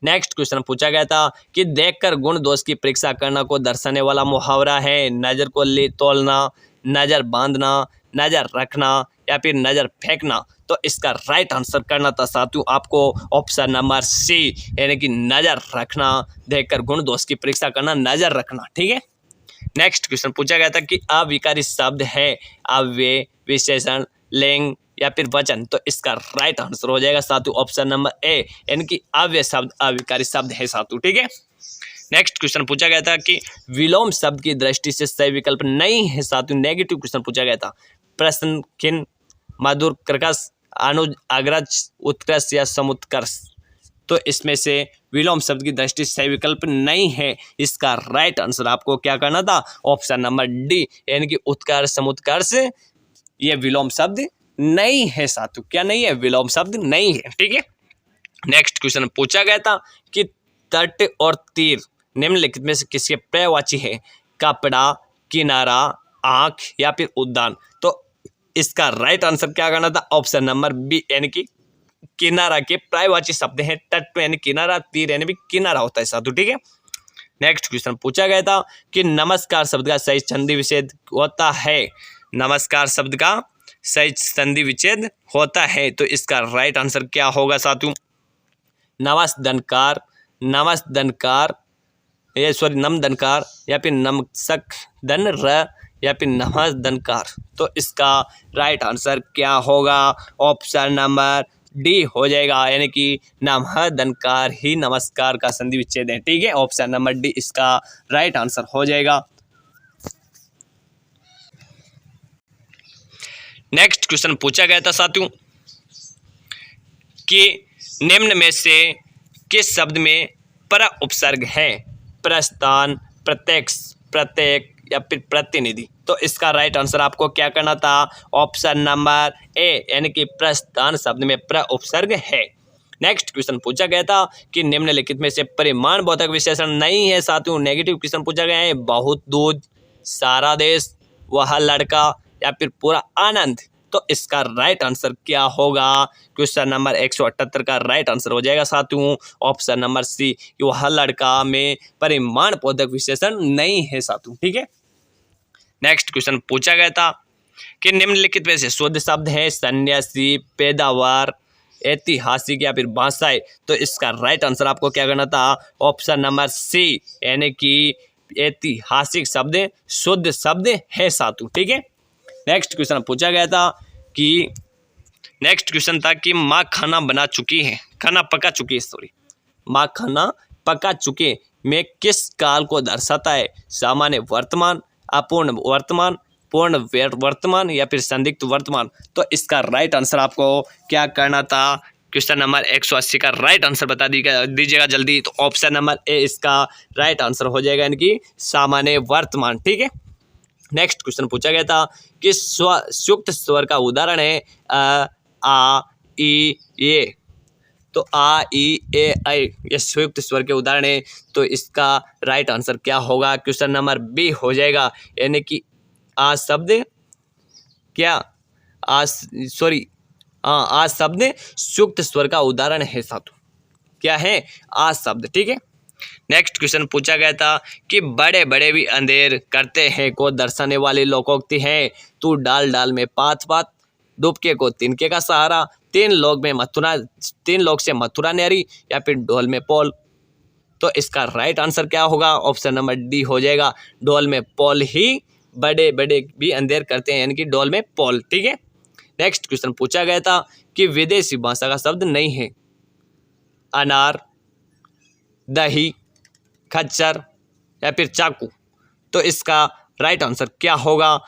नेक्स्ट क्वेश्चन पूछा गया था कि देखकर गुण दोष की परीक्षा करना को दर्शाने वाला मुहावरा है नजर को ले तोलना, नजर बांधना, नजर रखना या फिर नजर फेंकना। तो इसका राइट आंसर करना था साथियों आपको, ऑप्शन नंबर सी, यानी कि नजर रखना। देखकर गुण दोष की परीक्षा करना, नजर रखना। ठीक है, नेक्स्ट क्वेश्चन पूछा गया था कि अविकारी शब्द है अव्यय, विशेषण, लिंग या फिर वचन। तो इसका राइट आंसर हो जाएगा साथियों, ऑप्शन नंबर ए, यानी कि अव्यय शब्द अविकारी शब्द है साथियों। ठीक है, नेक्स्ट क्वेश्चन पूछा गया था कि विलोम शब्द की दृष्टि से सही विकल्प नहीं है साथियों। नेगेटिव क्वेश्चन पूछा गया था, प्रश्न किन, मधुर, कर्कश, अनुज, अग्रज, उत्कर्ष या समुत्कर्ष। तो इसमें से विलोम शब्द की दृष्टि से सही विकल्प नहीं है। इसका राइट आंसर आपको क्या करना था, ऑप्शन नंबर डी, यानी कि उत्कर्ष समुत्कर्ष ये विलोम शब्द नहीं है साथियों। क्या नहीं है, विलोम शब्द नहीं है। ठीक है, नेक्स्ट क्वेश्चन पूछा गया था कि तट और तीर निम्नलिखित में से किसके पर्यायवाची है, कपड़ा, किनारा, आंख या फिर उद्यान। तो इसका राइट आंसर क्या करना था, ऑप्शन नंबर बी, यानी कि किनारा के पर्यायवाची शब्द हैं। तट यानी किनारा, तीर यानी भी किनारा होता है साधु। ठीक है, नेक्स्ट क्वेश्चन पूछा गया था कि नमस्कार शब्द का सही संधि विच्छेद होता है। नमस्कार शब्द का सही संधि विच्छेद होता है, तो इसका राइट आंसर क्या होगा साथियों, नमस्दनकार, नमस्दनकार ये सॉरी नमदनकार या फिर नमसक दन र या फिर नमस्दनकार। तो इसका राइट आंसर क्या होगा, ऑप्शन नंबर डी हो जाएगा, यानी कि नमस्दनकार ही नमस्कार का संधि विच्छेद है। ठीक है, ऑप्शन नंबर डी इसका राइट आंसर हो जाएगा। नेक्स्ट क्वेश्चन पूछा गया था साथियों कि निम्न में से किस शब्द में पर उपसर्ग है, प्रस्थान, प्रत्यक्ष, प्रत्येक या फिर प्रतिनिधि। तो इसका राइट आंसर आपको क्या करना था, ऑप्शन नंबर ए, यानी कि प्रस्थान शब्द में प्र उपसर्ग है। नेक्स्ट क्वेश्चन पूछा गया था कि निम्नलिखित में से परिमाण बोधक विशेषण नहीं है साथियों। नेगेटिव क्वेश्चन पूछा गया है, बहुत दूध, सारा देश, वह लड़का या फिर पूरा आनंद। तो इसका राइट आंसर क्या होगा, क्वेश्चन नंबर 178 का राइट आंसर हो जाएगा साथियों, ऑप्शन नंबर सी, वह लड़का में परिमाण बोधक विशेषण नहीं है साथियों। ठीक है, नेक्स्ट क्वेश्चन पूछा गया था कि निम्नलिखित में से शुद्ध शब्द है सन्यासी, पैदावार, ऐतिहासिक या फिर भाषाई। तो इसका राइट आंसर आपको क्या करना था, ऑप्शन नंबर सी, यानी कि ऐतिहासिक शब्द शुद्ध शब्द है साथियों। ठीक है, नेक्स्ट क्वेश्चन पूछा गया था कि नेक्स्ट क्वेश्चन था कि माँ खाना बना चुकी है, खाना पका चुकी है, सॉरी, माँ खाना पका चुके में किस काल को दर्शाता है, सामान्य वर्तमान, अपूर्ण वर्तमान, पूर्ण वर्तमान या फिर संदिग्ध वर्तमान। तो इसका राइट आंसर आपको क्या करना था, क्वेश्चन नंबर 180 का राइट आंसर बता दीजिएगा जल्दी। तो ऑप्शन नंबर ए इसका राइट आंसर हो जाएगा, यानी कि सामान्य वर्तमान। ठीक है, नेक्स्ट क्वेश्चन पूछा गया था कि संयुक्त स्वर का उदाहरण है आ ई ए। तो आ ई ए आई ये संयुक्त स्वर के उदाहरण है, तो इसका राइट आंसर क्या होगा, क्वेश्चन नंबर बी हो जाएगा, यानी कि आ शब्द क्या आ शब्द संयुक्त स्वर का उदाहरण है साथियों। क्या है, आ शब्द। ठीक है, नेक्स्ट क्वेश्चन पूछा गया था कि बड़े बड़े भी अंधेर करते हैं को दर्शाने वाली लोकोक्ति है, तू डाल डाल में पात पात, डुबके को तिनके का सहारा, तीन लोग से मथुरा न्यारी या फिर ढोल में पोल। तो इसका राइट आंसर क्या होगा, ऑप्शन नंबर डी हो जाएगा, ढोल में पोल ही बड़े बड़े भी अंधेर करते हैं, यानी कि ढोल में पोल। ठीक है, नेक्स्ट क्वेश्चन पूछा गया था कि विदेशी भाषा का शब्द नहीं है, अनार, दही, खच्चर या फिर चाकू। तो इसका राइट आंसर क्या होगा,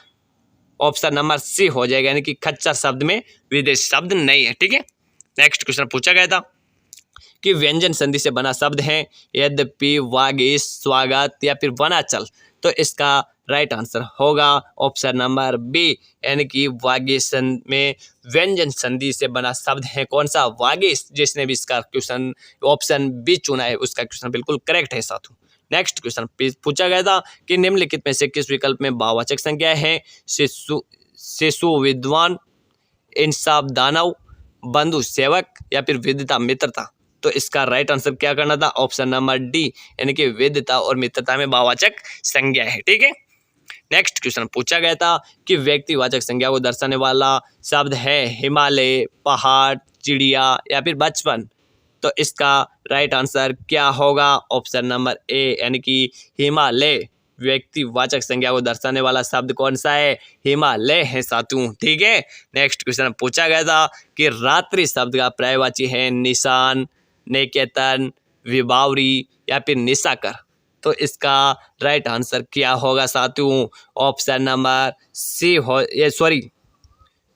ऑप्शन नंबर सी हो जाएगा, यानी कि खच्चर शब्द में विदेशी शब्द नहीं है। ठीक है, नेक्स्ट क्वेश्चन पूछा गया था कि व्यंजन संधि से बना शब्द है यद्यपि, वागीश, स्वागत या फिर वनाचल। तो इसका राइट आंसर होगा ऑप्शन नंबर बी, यानी कि वागीश में व्यंजन संधि से बना शब्द है कौन सा, वागीश। जिसने भी इसका क्वेश्चन ऑप्शन बी चुना है उसका क्वेश्चन बिल्कुल करेक्ट है साथियों। नेक्स्ट क्वेश्चन पूछा गया था कि निम्नलिखित में से किस विकल्प में भाववाचक संज्ञा है, शिशु, विद्वान, इंसाफ, दानव, बंधु, सेवक या फिर विद्यता, मित्रता। तो इसका राइट आंसर क्या करना था, ऑप्शन नंबर डी, यानी कि विद्यता और मित्रता में भाववाचक संज्ञा है। ठीक है, नेक्स्ट क्वेश्चन पूछा गया था कि व्यक्तिवाचक संज्ञा को दर्शाने वाला शब्द है हिमालय, पहाड़, चिड़िया या फिर बचपन। तो इसका राइट आंसर क्या होगा, ऑप्शन नंबर ए, यानी कि हिमालय। व्यक्तिवाचक संज्ञा को दर्शाने वाला शब्द कौन सा है, हिमालय है साथियों। ठीक है, नेक्स्ट क्वेश्चन पूछा गया था कि रात्रि शब्द का पर्यायवाची है निशान, निकेतन, विभावरी या फिर निशाकर। तो इसका राइट आंसर क्या होगा साथियों, ऑप्शन नंबर सी हो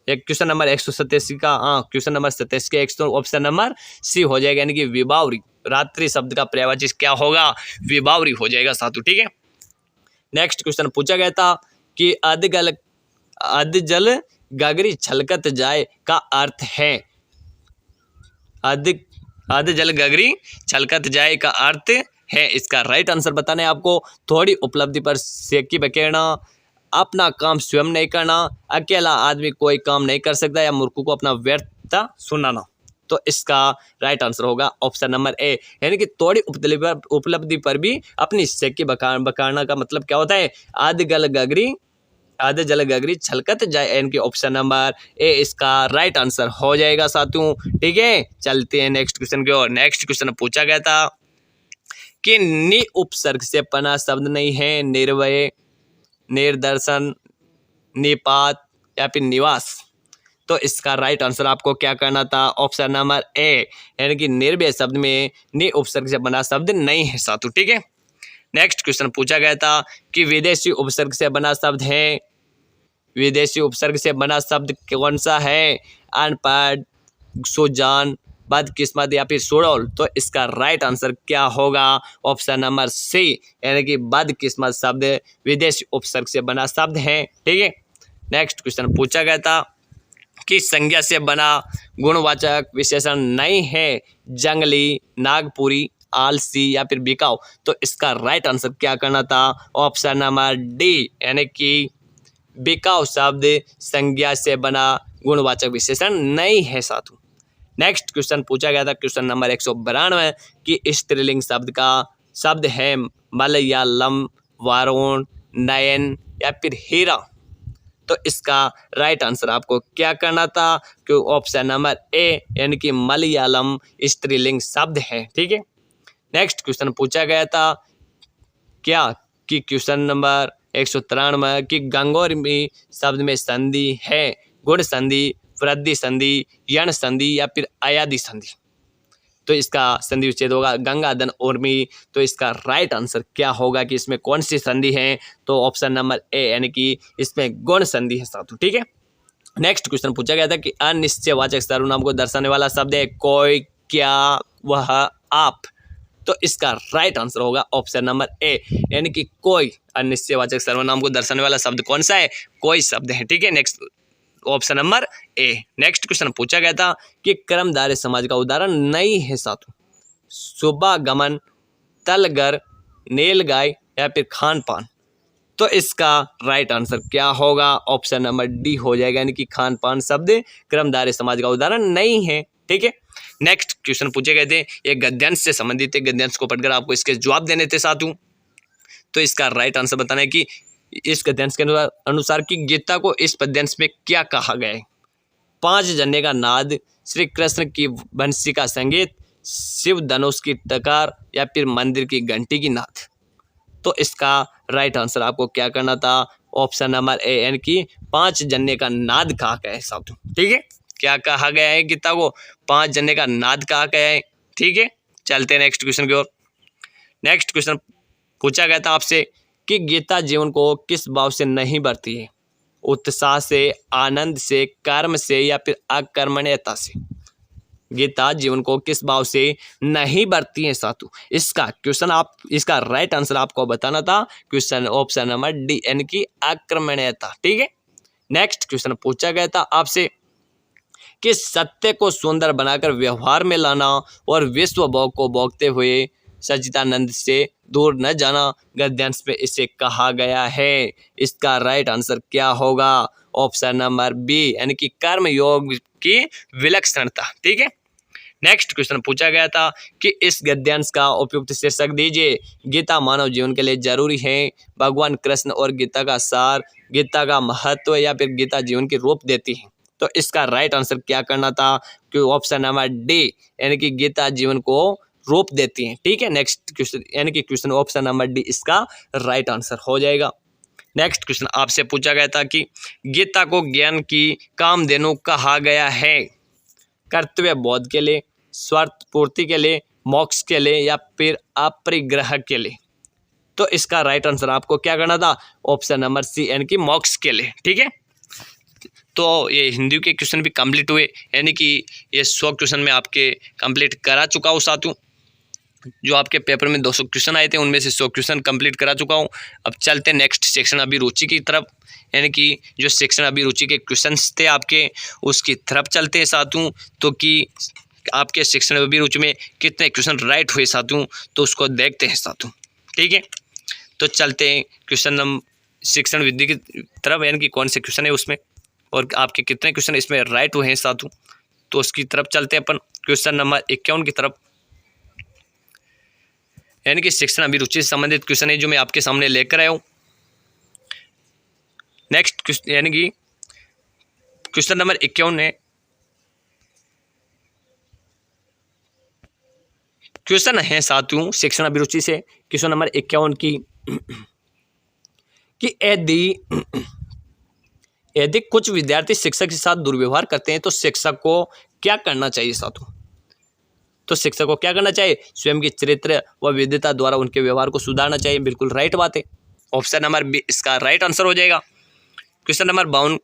एक क्वेश्चन नंबर 187 का, हाँ क्वेश्चन नंबर 27 के 100 ऑप्शन नंबर सी हो जाएगा, यानी कि विभावरी। रात्रि शब्द का पर्यायवाची क्या होगा, विभावरी हो जाएगा साथों, ठीक है। नेक्स्ट क्वेश्चन पूछा गया था कि अध जल गगरी छलकत जाए का अर्थ है, अध जल गगरी छलकत जाए का अर्थ है। इसका राइट आंसर बताना है आपको। थोड़ी उपलब्धि पर सेकी बकेरना, अपना काम स्वयं नहीं करना, अकेला आदमी कोई काम नहीं कर सकता, या मूर्ख को अपना व्यर्थता सुनाना। तो इसका राइट आंसर होगा ऑप्शन नंबर ए, यानी कि थोड़ी उपलब्धि पर भी अपनी सेकी बकारना का मतलब क्या होता है, आधे जल गगरी छलकत जाए, यानी कि ऑप्शन नंबर ए इसका राइट आंसर हो जाएगा साथियों, ठीक है। चलते हैं नेक्स्ट क्वेश्चन की ओर। नेक्स्ट क्वेश्चन पूछा गया था कि नि उपसर्ग से बना शब्द नहीं है, निर्वय, निर्दर्शन, निपात या फिर निवास। तो इसका राइट आंसर आपको क्या करना था, ऑप्शन नंबर ए, यानी कि निर्वय शब्द में नि उपसर्ग से बना शब्द नहीं है साथियों, ठीक है। नेक्स्ट क्वेश्चन पूछा गया था कि विदेशी उपसर्ग से बना शब्द है, विदेशी उपसर्ग से बना शब्द कौन सा है, अनपढ़, सुजान, बदकिस्मत या फिर सुडौल। तो इसका राइट आंसर क्या होगा, ऑप्शन नंबर सी, यानी कि बदकिस्मत शब्द विदेशी उपसर्ग से बना शब्द है, ठीक है। नेक्स्ट क्वेश्चन पूछा गया था कि संज्ञा से बना गुणवाचक विशेषण नहीं है, जंगली, नागपुरी, आलसी या फिर बिकाऊ। तो इसका राइट आंसर क्या करना था, ऑप्शन नंबर डी, यानी कि बिकाऊ शब्द संज्ञा से बना गुणवाचक विशेषण नहीं है साथियों। नेक्स्ट क्वेश्चन पूछा गया था क्वेश्चन नंबर 192 कि स्त्रीलिंग शब्द का शब्द है मलयालम, वारुण, नयन या फिर हीरा। तो इसका राइट आंसर आपको क्या करना था, कि ऑप्शन नंबर ए, यानी कि मलयालम स्त्रीलिंग शब्द है, ठीक है। नेक्स्ट क्वेश्चन पूछा गया था क्या कि क्वेश्चन नंबर 193 कि गंगोरी शब्द में संधि है, गुण संधि, वृद्धि संधि, यण संधि या फिर अयादि संधि। तो इसका संधि विच्छेद होगा गंगाधन उर्मी। तो इसका राइट आंसर क्या होगा कि इसमें कौन सी संधि है, तो ऑप्शन नंबर ए, यानी कि इसमें गुण संधि है साथियों, ठीक है। नेक्स्ट क्वेश्चन पूछा गया था कि अनिश्चयवाचक सर्वनाम को दर्शाने वाला शब्द है कोई, क्या, वह, आप। तो इसका राइट आंसर होगा ऑप्शन नंबर ए, यानी कि कोई। अनिश्चयवाचक सर्वनाम को दर्शाने वाला शब्द कौन सा है, कोई शब्द है, ठीक है। Next option number A. Next question पूछा गया था कि कर्मधारय समाज का उदाहरण नहीं है साथियों, शुभागमन, तलगर, नीलगाय या फिर खान पान। तो इसका राइट आंसर क्या होगा, ऑप्शन नंबर डी हो जाएगा, यानी कि खान पान शब्द कर्मधारय समाज का उदाहरण नहीं है, ठीक है। नेक्स्ट क्वेश्चन पूछे गए थे, ये गद्यांश से संबंधित है, गद्यांश को पढ़कर आपको इसके जवाब देने थे साथियों। तो इसका राइट आंसर बताना है कि इस गद्यांश के अनुसार कि गीता को इस पद्यांश में क्या कहा गया है, 5 जने का नाद, श्री कृष्ण की बंसी का संगीत, शिव धनुष की टकार या फिर मंदिर की घंटी की नाद। तो इसका राइट आंसर आपको क्या करना था, ऑप्शन नंबर ए, यानी कि 5 जने का नाद कहा गया है साथियों, ठीक है। क्या कहा गया है, गीता को 5 जने का नाद कहा गया है, ठीक है। चलते हैं नेक्स्ट क्वेश्चन की ओर। नेक्स्ट क्वेश्चन पूछा गया था आपसे कि गीता जीवन को किस भाव से नहीं बढ़ती है, उत्साह से, आनंद से, कर्म से या फिर अकर्मण्यता से। गीता जीवन को किस भाव से नहीं बढ़ती है साथियों, इसका राइट आंसर आपको बताना था, क्वेश्चन ऑप्शन नंबर डी, यानी कि अकर्मण्यता, ठीक है। नेक्स्ट क्वेश्चन पूछा गया था आपसे कि सत्य को सुंदर बनाकर व्यवहार में लाना और विश्व भोग को भोगते हुए सच्चिदानंद से दूर न जाना, गद्यांश में इसे कहा गया है। इसका राइट आंसर क्या होगा, ऑप्शन नंबर बी, यानी कि कर्म योग की विलक्षणता, ठीक है। नेक्स्ट क्वेश्चन पूछा गया था कि इस गद्यांश का उपयुक्त शीर्षक दीजिए, गीता मानव जीवन के लिए जरूरी है, भगवान कृष्ण और गीता का सार, गीता का महत्व या फिर गीता जीवन की रूप देती है। तो इसका राइट आंसर क्या करना था, कि ऑप्शन नंबर डी, यानी कि गीता जीवन को रूप देती है, ठीक है। नेक्स्ट क्वेश्चन, यानी कि क्वेश्चन ऑप्शन नंबर डी इसका राइट आंसर हो जाएगा। नेक्स्ट क्वेश्चन आपसे पूछा गया था कि गीता को ज्ञान की कामधेनु कहा गया है, कर्तव्य बोध के लिए, स्वार्थ पूर्ति के लिए, मोक्ष के लिए या फिर अपरिग्रह के लिए। तो इसका राइट आंसर आपको क्या करना था, ऑप्शन नंबर सी, यानी कि मोक्ष के लिए, ठीक है। तो ये हिंदी के क्वेश्चन भी कंप्लीट हुए, यानी कि ये 100 क्वेश्चन में आपके कंप्लीट करा चुका हूँ साथियों। जो आपके पेपर में 200 क्वेश्चन आए थे उनमें से 100 क्वेश्चन कंप्लीट करा चुका हूँ। अब चलते नेक्स्ट सेक्शन अभिरुचि की तरफ, यानी कि जो सेक्शन अभिरुचि के क्वेश्चंस थे आपके उसकी तरफ चलते हैं साथियों। तो कि आपके सेक्शन अभिरुचि में कितने क्वेश्चन राइट हुए साथियों, तो उसको देखते हैं साथियों। ठीक है, तो चलते हैं क्वेश्चन नंबर शिक्षण विधि की तरफ, यानी कि कौन से क्वेश्चन है उसमें और आपके कितने क्वेश्चन इसमें राइट हुए हैं साथियों, तो उसकी तरफ चलते हैं अपन क्वेश्चन नंबर 51 की तरफ, यानी कि शिक्षण अभिरुचि से संबंधित क्वेश्चन है जो मैं आपके सामने लेकर आया हूँ। नेक्स्ट यानी कि क्वेश्चन नंबर 51 है, क्वेश्चन है साथियों शिक्षण अभिरुचि से क्वेश्चन नंबर 51 की कि यदि कुछ विद्यार्थी शिक्षक के साथ दुर्व्यवहार करते हैं तो शिक्षक को क्या करना चाहिए साथियों। तो शिक्षक को क्या करना चाहिए, स्वयं की चरित्र व विद्यता द्वारा उनके व्यवहार को सुधारना चाहिए। बिल्कुल राइट बात है, ऑप्शन नंबर बी इसका राइट आंसर हो जाएगा। क्वेश्चन नंबर 52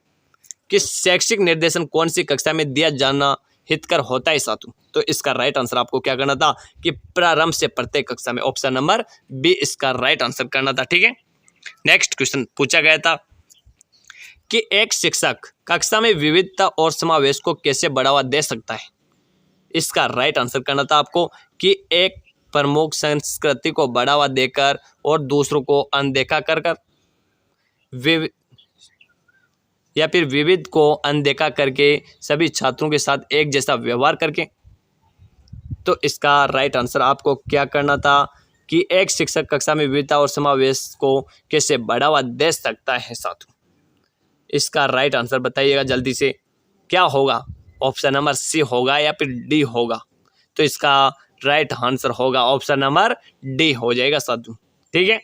कि शैक्षिक निर्देशन कौन सी कक्षा में दिया जाना हितकर होता है साथियों, तो इसका राइट आंसर आपको क्या करना था कि प्रारंभ से प्रत्येक कक्षा में, ऑप्शन नंबर बी इसका राइट आंसर करना था। ठीक है, नेक्स्ट क्वेश्चन पूछा गया था कि एक शिक्षक कक्षा में विविधता और समावेश को कैसे बढ़ावा दे सकता है। इसका राइट आंसर करना था आपको कि एक प्रमुख संस्कृति को बढ़ावा देकर और दूसरों को अनदेखा कर या फिर विविध को अनदेखा करके सभी छात्रों के साथ एक जैसा व्यवहार करके। तो इसका राइट आंसर आपको क्या करना था कि एक शिक्षक कक्षा में विविधता और समावेश को कैसे बढ़ावा दे सकता है साथियों। इसका राइट आंसर बताइएगा जल्दी से, क्या होगा, ऑप्शन नंबर सी होगा या फिर डी होगा। तो इसका राइट आंसर होगा ऑप्शन नंबर डी हो जाएगा साथियों। ठीक है,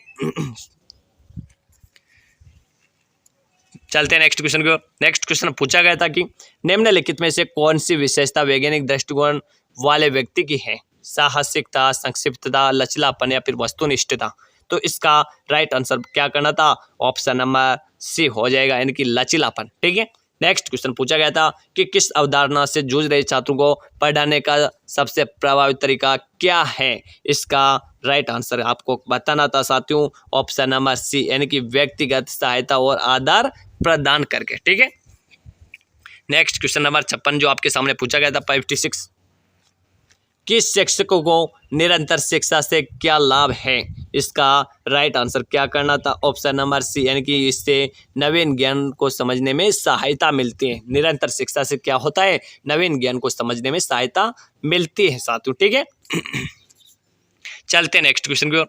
चलते हैं नेक्स्ट क्वेश्चन की ओर। नेक्स्ट क्वेश्चन पूछा गया था कि निम्नलिखित में से कौन सी विशेषता वैज्ञानिक दृष्टिकोण वाले व्यक्ति की है, साहसिकता, संक्षिप्तता, लचीलापन या फिर वस्तुनिष्ठता। तो इसका राइट आंसर क्या करना था, ऑप्शन नंबर सी हो जाएगा, यानी कि लचीलापन। ठीक है, नेक्स्ट क्वेश्चन पूछा गया था कि किस अवधारणा से जूझ रहे छात्रों को पढ़ाने का सबसे प्रभावी तरीका क्या है। इसका राइट आंसर आपको बताना था साथियों, ऑप्शन नंबर सी, यानी कि व्यक्तिगत सहायता और आधार प्रदान करके। ठीक है, नेक्स्ट क्वेश्चन नंबर 56 जो आपके सामने पूछा गया था 56 कि शिक्षकों को निरंतर शिक्षा से क्या लाभ है। इसका राइट आंसर क्या करना था, ऑप्शन नंबर सी, यानी कि इससे नवीन ज्ञान को समझने में सहायता मिलती है। निरंतर शिक्षा से क्या होता है, नवीन ज्ञान को समझने में सहायता मिलती है साथियों। ठीक है, चलते हैं नेक्स्ट क्वेश्चन की ओर।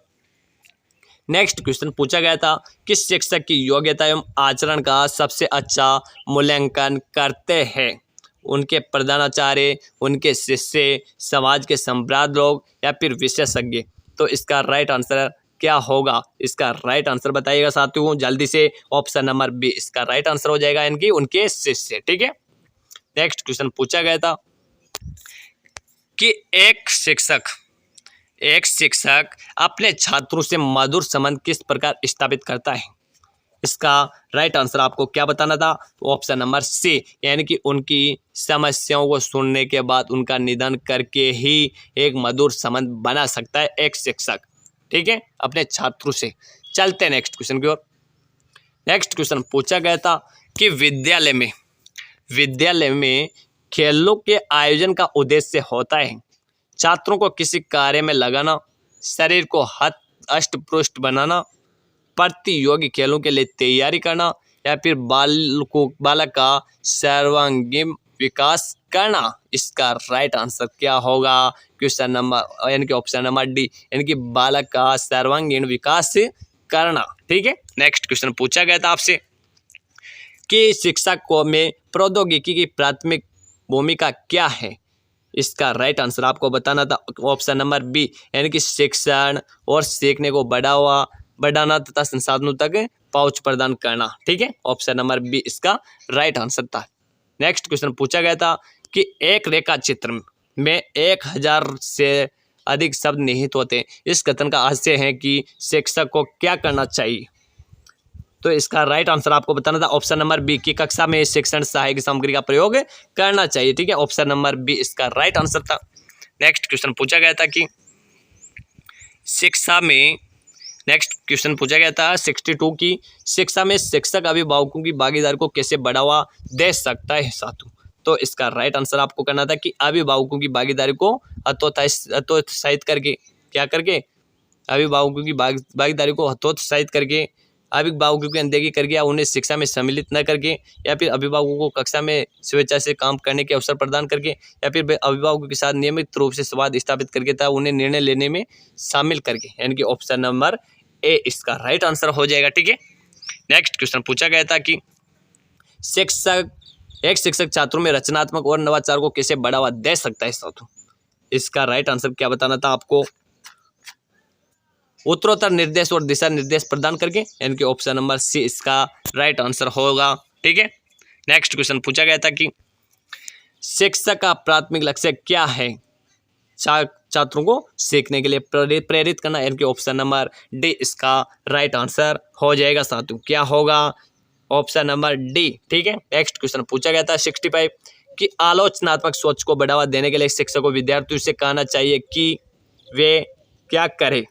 नेक्स्ट क्वेश्चन पूछा गया था कि शिक्षक की योग्यता एवं आचरण का सबसे अच्छा मूल्यांकन करते हैं उनके प्रधानाचार्य, उनके शिष्य, समाज के सम्राट लोग या फिर विशेषज्ञ। तो इसका राइट आंसर क्या होगा, इसका राइट आंसर बताइएगा साथियों जल्दी से, ऑप्शन नंबर बी इसका राइट आंसर हो जाएगा, इनकी उनके शिष्य। ठीक है, नेक्स्ट क्वेश्चन पूछा गया था कि एक शिक्षक अपने छात्रों से मधुर संबंध किस प्रकार स्थापित करता है। इसका राइट आंसर आपको क्या बताना था, ऑप्शन नंबर सी, यानी कि उनकी समस्याओं को सुनने के बाद उनका निदान करके ही एक मधुर संबंध बना सकता है एक शिक्षक। ठीक है, अपने छात्रों से। चलते हैं नेक्स्ट क्वेश्चन की ओर। नेक्स्ट क्वेश्चन पूछा गया था कि विद्यालय में खेलों के आयोजन का उद्देश्य होता है छात्रों को किसी कार्य में लगाना, शरीर को हष्ट-पुष्ट बनाना, प्रतियोगी खेलों के लिए तैयारी करना या फिर बालक का सर्वांगीण विकास करना। इसका राइट आंसर क्या होगा, क्वेश्चन नंबर यानी कि ऑप्शन नंबर डी, यानी कि बालक का सर्वांगीण विकास करना। ठीक है, नेक्स्ट क्वेश्चन पूछा गया था आपसे कि शिक्षा को में प्रौद्योगिकी की प्राथमिक भूमिका क्या है। इसका राइट आंसर आपको बताना था, ऑप्शन नंबर बी, यानी कि शिक्षण और सीखने को बढ़ाना तथा संसाधनों तक पहुंच प्रदान करना। ठीक है, ऑप्शन नंबर बी इसका राइट आंसर था। नेक्स्ट क्वेश्चन पूछा गया था कि एक रेखा चित्र में 1000 से अधिक शब्द निहित होते हैं। इस कथन का आशय है कि शिक्षक को क्या करना चाहिए। तो इसका राइट आंसर आपको बताना था ऑप्शन नंबर बी की कक्षा में शिक्षण सहायक सामग्री का प्रयोग करना चाहिए। ठीक है, ऑप्शन नंबर बी इसका राइट आंसर था। नेक्स्ट क्वेश्चन पूछा गया था कि शिक्षा में, नेक्स्ट क्वेश्चन पूछा गया था 62 की शिक्षा में शिक्षक अभिभावकों की भागीदारी को कैसे बढ़ावा दे सकता है साथियों। तो इसका राइट आंसर आपको करना था कि अभिभावकों की भागीदारी को हतोत्साहित करके, क्या करके, अभिभावकों की भागीदारी को हतोत्साहित करके, अभिभावकों की अनदेखी करके या उन्हें शिक्षा में सम्मिलित न करके, या फिर अभिभावकों को कक्षा में स्वेच्छा से काम करने के अवसर प्रदान करके, या फिर अभिभावकों के साथ नियमित रूप से संवाद स्थापित करके तथा उन्हें निर्णय लेने में शामिल करके, यानी कि ऑप्शन नंबर ए इसका राइट आंसर हो जाएगा। ठीक है, नेक्स्ट क्वेश्चन पूछा गया था कि एक शिक्षक छात्रों में रचनात्मक और नवाचार को कैसे बढ़ावा दे सकता है साथियों। इसका राइट आंसर क्या बताना था आपको, उत्तरोत्तर निर्देश और दिशा निर्देश प्रदान करके, यानी कि ऑप्शन नंबर सी इसका राइट आंसर होगा। ठीक है, नेक्स्ट क्वेश्चन पूछा गया था कि शिक्षक का प्राथमिक लक्ष्य क्या है, छात्रों को सीखने के लिए प्रेरित करना, यानी कि ऑप्शन नंबर डी इसका राइट आंसर हो जाएगा साथियों। क्या होगा, ऑप्शन नंबर डी। ठीक है, नेक्स्ट क्वेश्चन पूछा गया था 65 कि आलोचनात्मक सोच को बढ़ावा देने के लिए शिक्षक को विद्यार्थियों से कहना चाहिए कि वे क्या करें।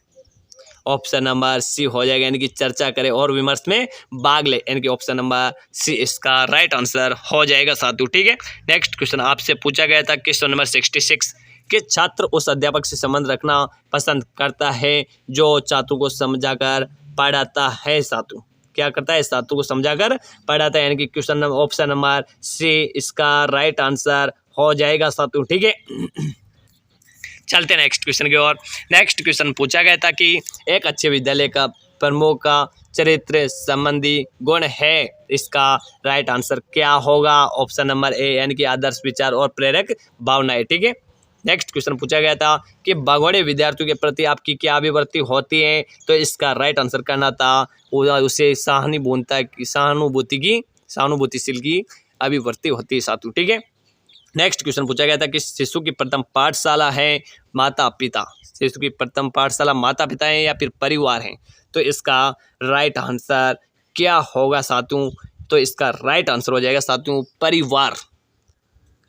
ऑप्शन नंबर सी हो जाएगा, यानी कि चर्चा करें और विमर्श में भाग ले, यानी कि ऑप्शन नंबर सी इसका राइट आंसर हो जाएगा साथियों। ठीक है, नेक्स्ट क्वेश्चन आपसे पूछा गया था क्वेश्चन नंबर 66 कि छात्र उस अध्यापक से संबंध रखना पसंद करता है जो छात्रों को समझाकर पढ़ाता है साथियों। क्या करता है, छात्रों को समझाकर पढ़ाता है, यानी कि question number option number C इसका राइट आंसर हो जाएगा साथियों। ठीक है, चलते हैं नेक्स्ट क्वेश्चन की ओर। नेक्स्ट क्वेश्चन पूछा गया था कि एक अच्छे विद्यालय का प्रमुख का चरित्र संबंधी गुण है, इसका राइट आंसर क्या होगा, ऑप्शन नंबर ए, यानी कि आदर्श विचार और प्रेरक भावनाएं। ठीक है, नेक्स्ट क्वेश्चन पूछा गया था कि भगोड़े विद्यार्थियों के प्रति आपकी क्या अभिवृत्ति होती है, तो इसका राइट आंसर करना था उसे सहानुभूतिशील की अभिवृत्ति होती है साथियों। ठीक है, नेक्स्ट क्वेश्चन पूछा गया था कि शिशु की प्रथम पाठशाला है माता पिता, शिशु की प्रथम पाठशाला माता पिता है या फिर परिवार है, तो इसका राइट आंसर क्या होगा साथियों। तो इसका राइट आंसर हो जाएगा साथियों परिवार।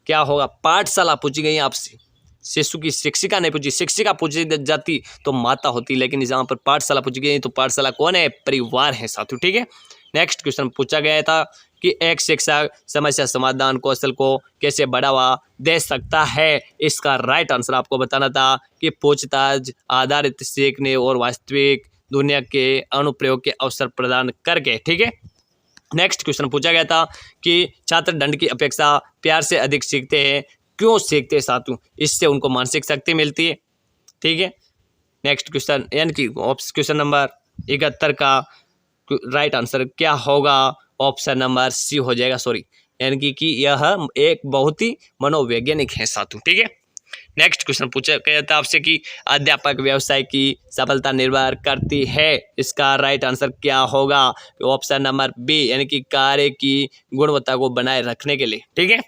क्या होगा, पाठशाला पूछी गई आपसे, शिशु की शिक्षिका नहीं पूछी, शिक्षिका पूछी जाती तो माता होती, लेकिन यहाँ पर पाठशाला पूछी गई तो पाठशाला कौन है, परिवार है साथियों। ठीक है, नेक्स्ट क्वेश्चन पूछा गया था कि एक शिक्षक समस्या समाधान कौशल को कैसे बढ़ावा दे सकता है, इसका राइट आंसर आपको बताना था कि पूछताछ आधारित सीखने और वास्तविक दुनिया के अनुप्रयोग के अवसर प्रदान करके। ठीक है, नेक्स्ट क्वेश्चन पूछा गया था कि छात्र दंड की अपेक्षा प्यार से अधिक सीखते हैं, क्यों सीखते हैं साथियों, इससे उनको मानसिक शक्ति मिलती है। ठीक है, नेक्स्ट क्वेश्चन, यानी कि क्वेश्चन नंबर 71 का राइट आंसर क्या होगा, ऑप्शन नंबर सी हो जाएगा, सॉरी, यानी कि यह एक बहुत ही मनोवैज्ञानिक है साथियों। ठीक है, नेक्स्ट क्वेश्चन पूछा गया था आपसे कि अध्यापक व्यवसाय की सफलता निर्भर करती है, इसका राइट आंसर क्या होगा, ऑप्शन नंबर बी, यानी कि कार्य की गुणवत्ता को बनाए रखने के लिए। ठीक है,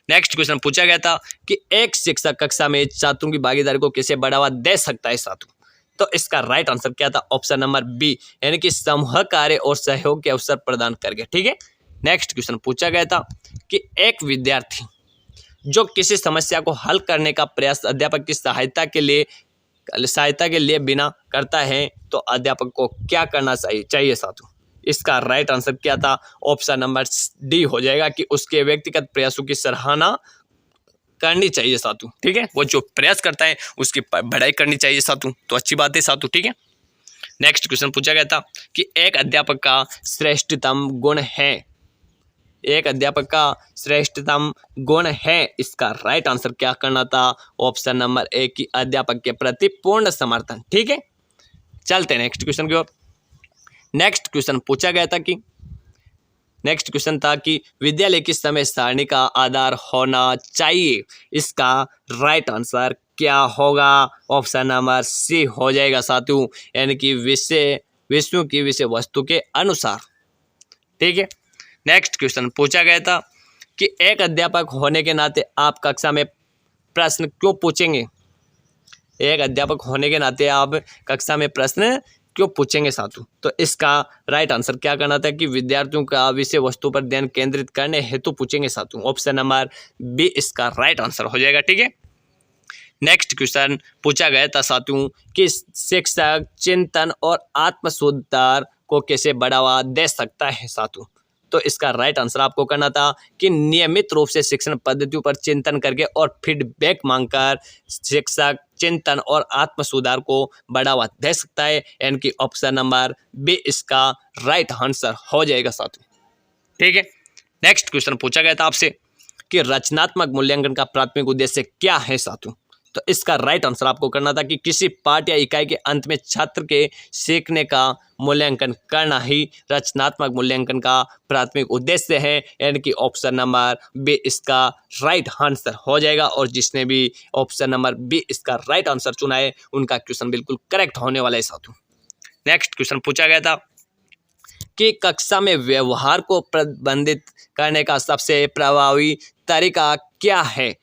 नेक्स्ट क्वेश्चन पूछा गया था कि एक शिक्षक कक्षा में छात्रों की भागीदारी को कैसे बढ़ावा दे सकता है साथियों, तो इसका राइट आंसर क्या था, ऑप्शन नंबर बी, यानी कि समूह कार्य और सहयोग के अवसर प्रदान करके। ठीक है, नेक्स्ट क्वेश्चन पूछा गया था कि एक विद्यार्थी जो किसी समस्या को हल करने का प्रयास अध्यापक की सहायता के लिए बिना करता है तो अध्यापक को क्या करना चाहिए साथियों, इसका राइट आंसर क्या था, ऑप्शन नंबर डी हो जाएगा कि उसके व्यक्तिगत प्रयासों की सराहना करनी चाहिए साथियों। ठीक है, वो जो प्रयास करता है उसकी बढ़ाई करनी चाहिए साथियों, तो अच्छी बात है साथियों। ठीक है, नेक्स्ट क्वेश्चन पूछा गया था कि एक अध्यापक का श्रेष्ठतम गुण है, एक अध्यापक का श्रेष्ठतम गुण है, इसका राइट आंसर क्या करना था, ऑप्शन नंबर ए की अध्यापक के प्रति पूर्ण समर्थन। ठीक है, चलते हैं नेक्स्ट क्वेश्चन की ओर। नेक्स्ट क्वेश्चन पूछा गया था कि नेक्स्ट क्वेश्चन था कि विद्यालय की समय सारणी का आधार होना चाहिए, इसका राइट आंसर क्या होगा, ऑप्शन नंबर सी हो जाएगा साथियों, यानी कि विषयों की विषय वस्तु के अनुसार। ठीक है, नेक्स्ट क्वेश्चन पूछा गया था कि एक अध्यापक होने के नाते आप कक्षा में प्रश्न क्यों पूछेंगे, एक अध्यापक होने के नाते आप कक्षा में प्रश्न क्यों पूछेंगे साथियों। तो इसका राइट आंसर क्या करना था कि विद्यार्थियों का विषय वस्तु पर ध्यान केंद्रित करने हेतु पूछेंगे साथियों। ऑप्शन नंबर बी इसका राइट आंसर हो जाएगा। ठीक है, नेक्स्ट क्वेश्चन पूछा गया था साथियों कि शिक्षक चिंतन और आत्म सुधार को कैसे बढ़ावा दे सकता है साथियों। तो इसका राइट आंसर आपको करना था कि नियमित रूप से शिक्षण पद्धतियों पर चिंतन करके और फीडबैक मांगकर शिक्षक चिंतन और आत्म सुधार को बढ़ावा दे सकता है, यानी कि ऑप्शन नंबर बी इसका राइट आंसर हो जाएगा साथियों। ठीक है, नेक्स्ट क्वेश्चन पूछा गया था आपसे कि रचनात्मक मूल्यांकन का प्राथमिक उद्देश्य क्या है साथियों। तो इसका राइट आंसर आपको करना था कि किसी पाठ या इकाई के अंत में छात्र के सीखने का मूल्यांकन करना ही रचनात्मक मूल्यांकन का प्राथमिक उद्देश्य है, यानी कि ऑप्शन नंबर बी इसका राइट आंसर हो जाएगा। और जिसने भी ऑप्शन नंबर बी इसका राइट आंसर चुना है उनका क्वेश्चन बिल्कुल करेक्ट होने वाला है साथियों। नेक्स्ट क्वेश्चन पूछा गया था कि कक्षा में व्यवहार को प्रबंधित करने का सबसे प्रभावी तरीका क्या है।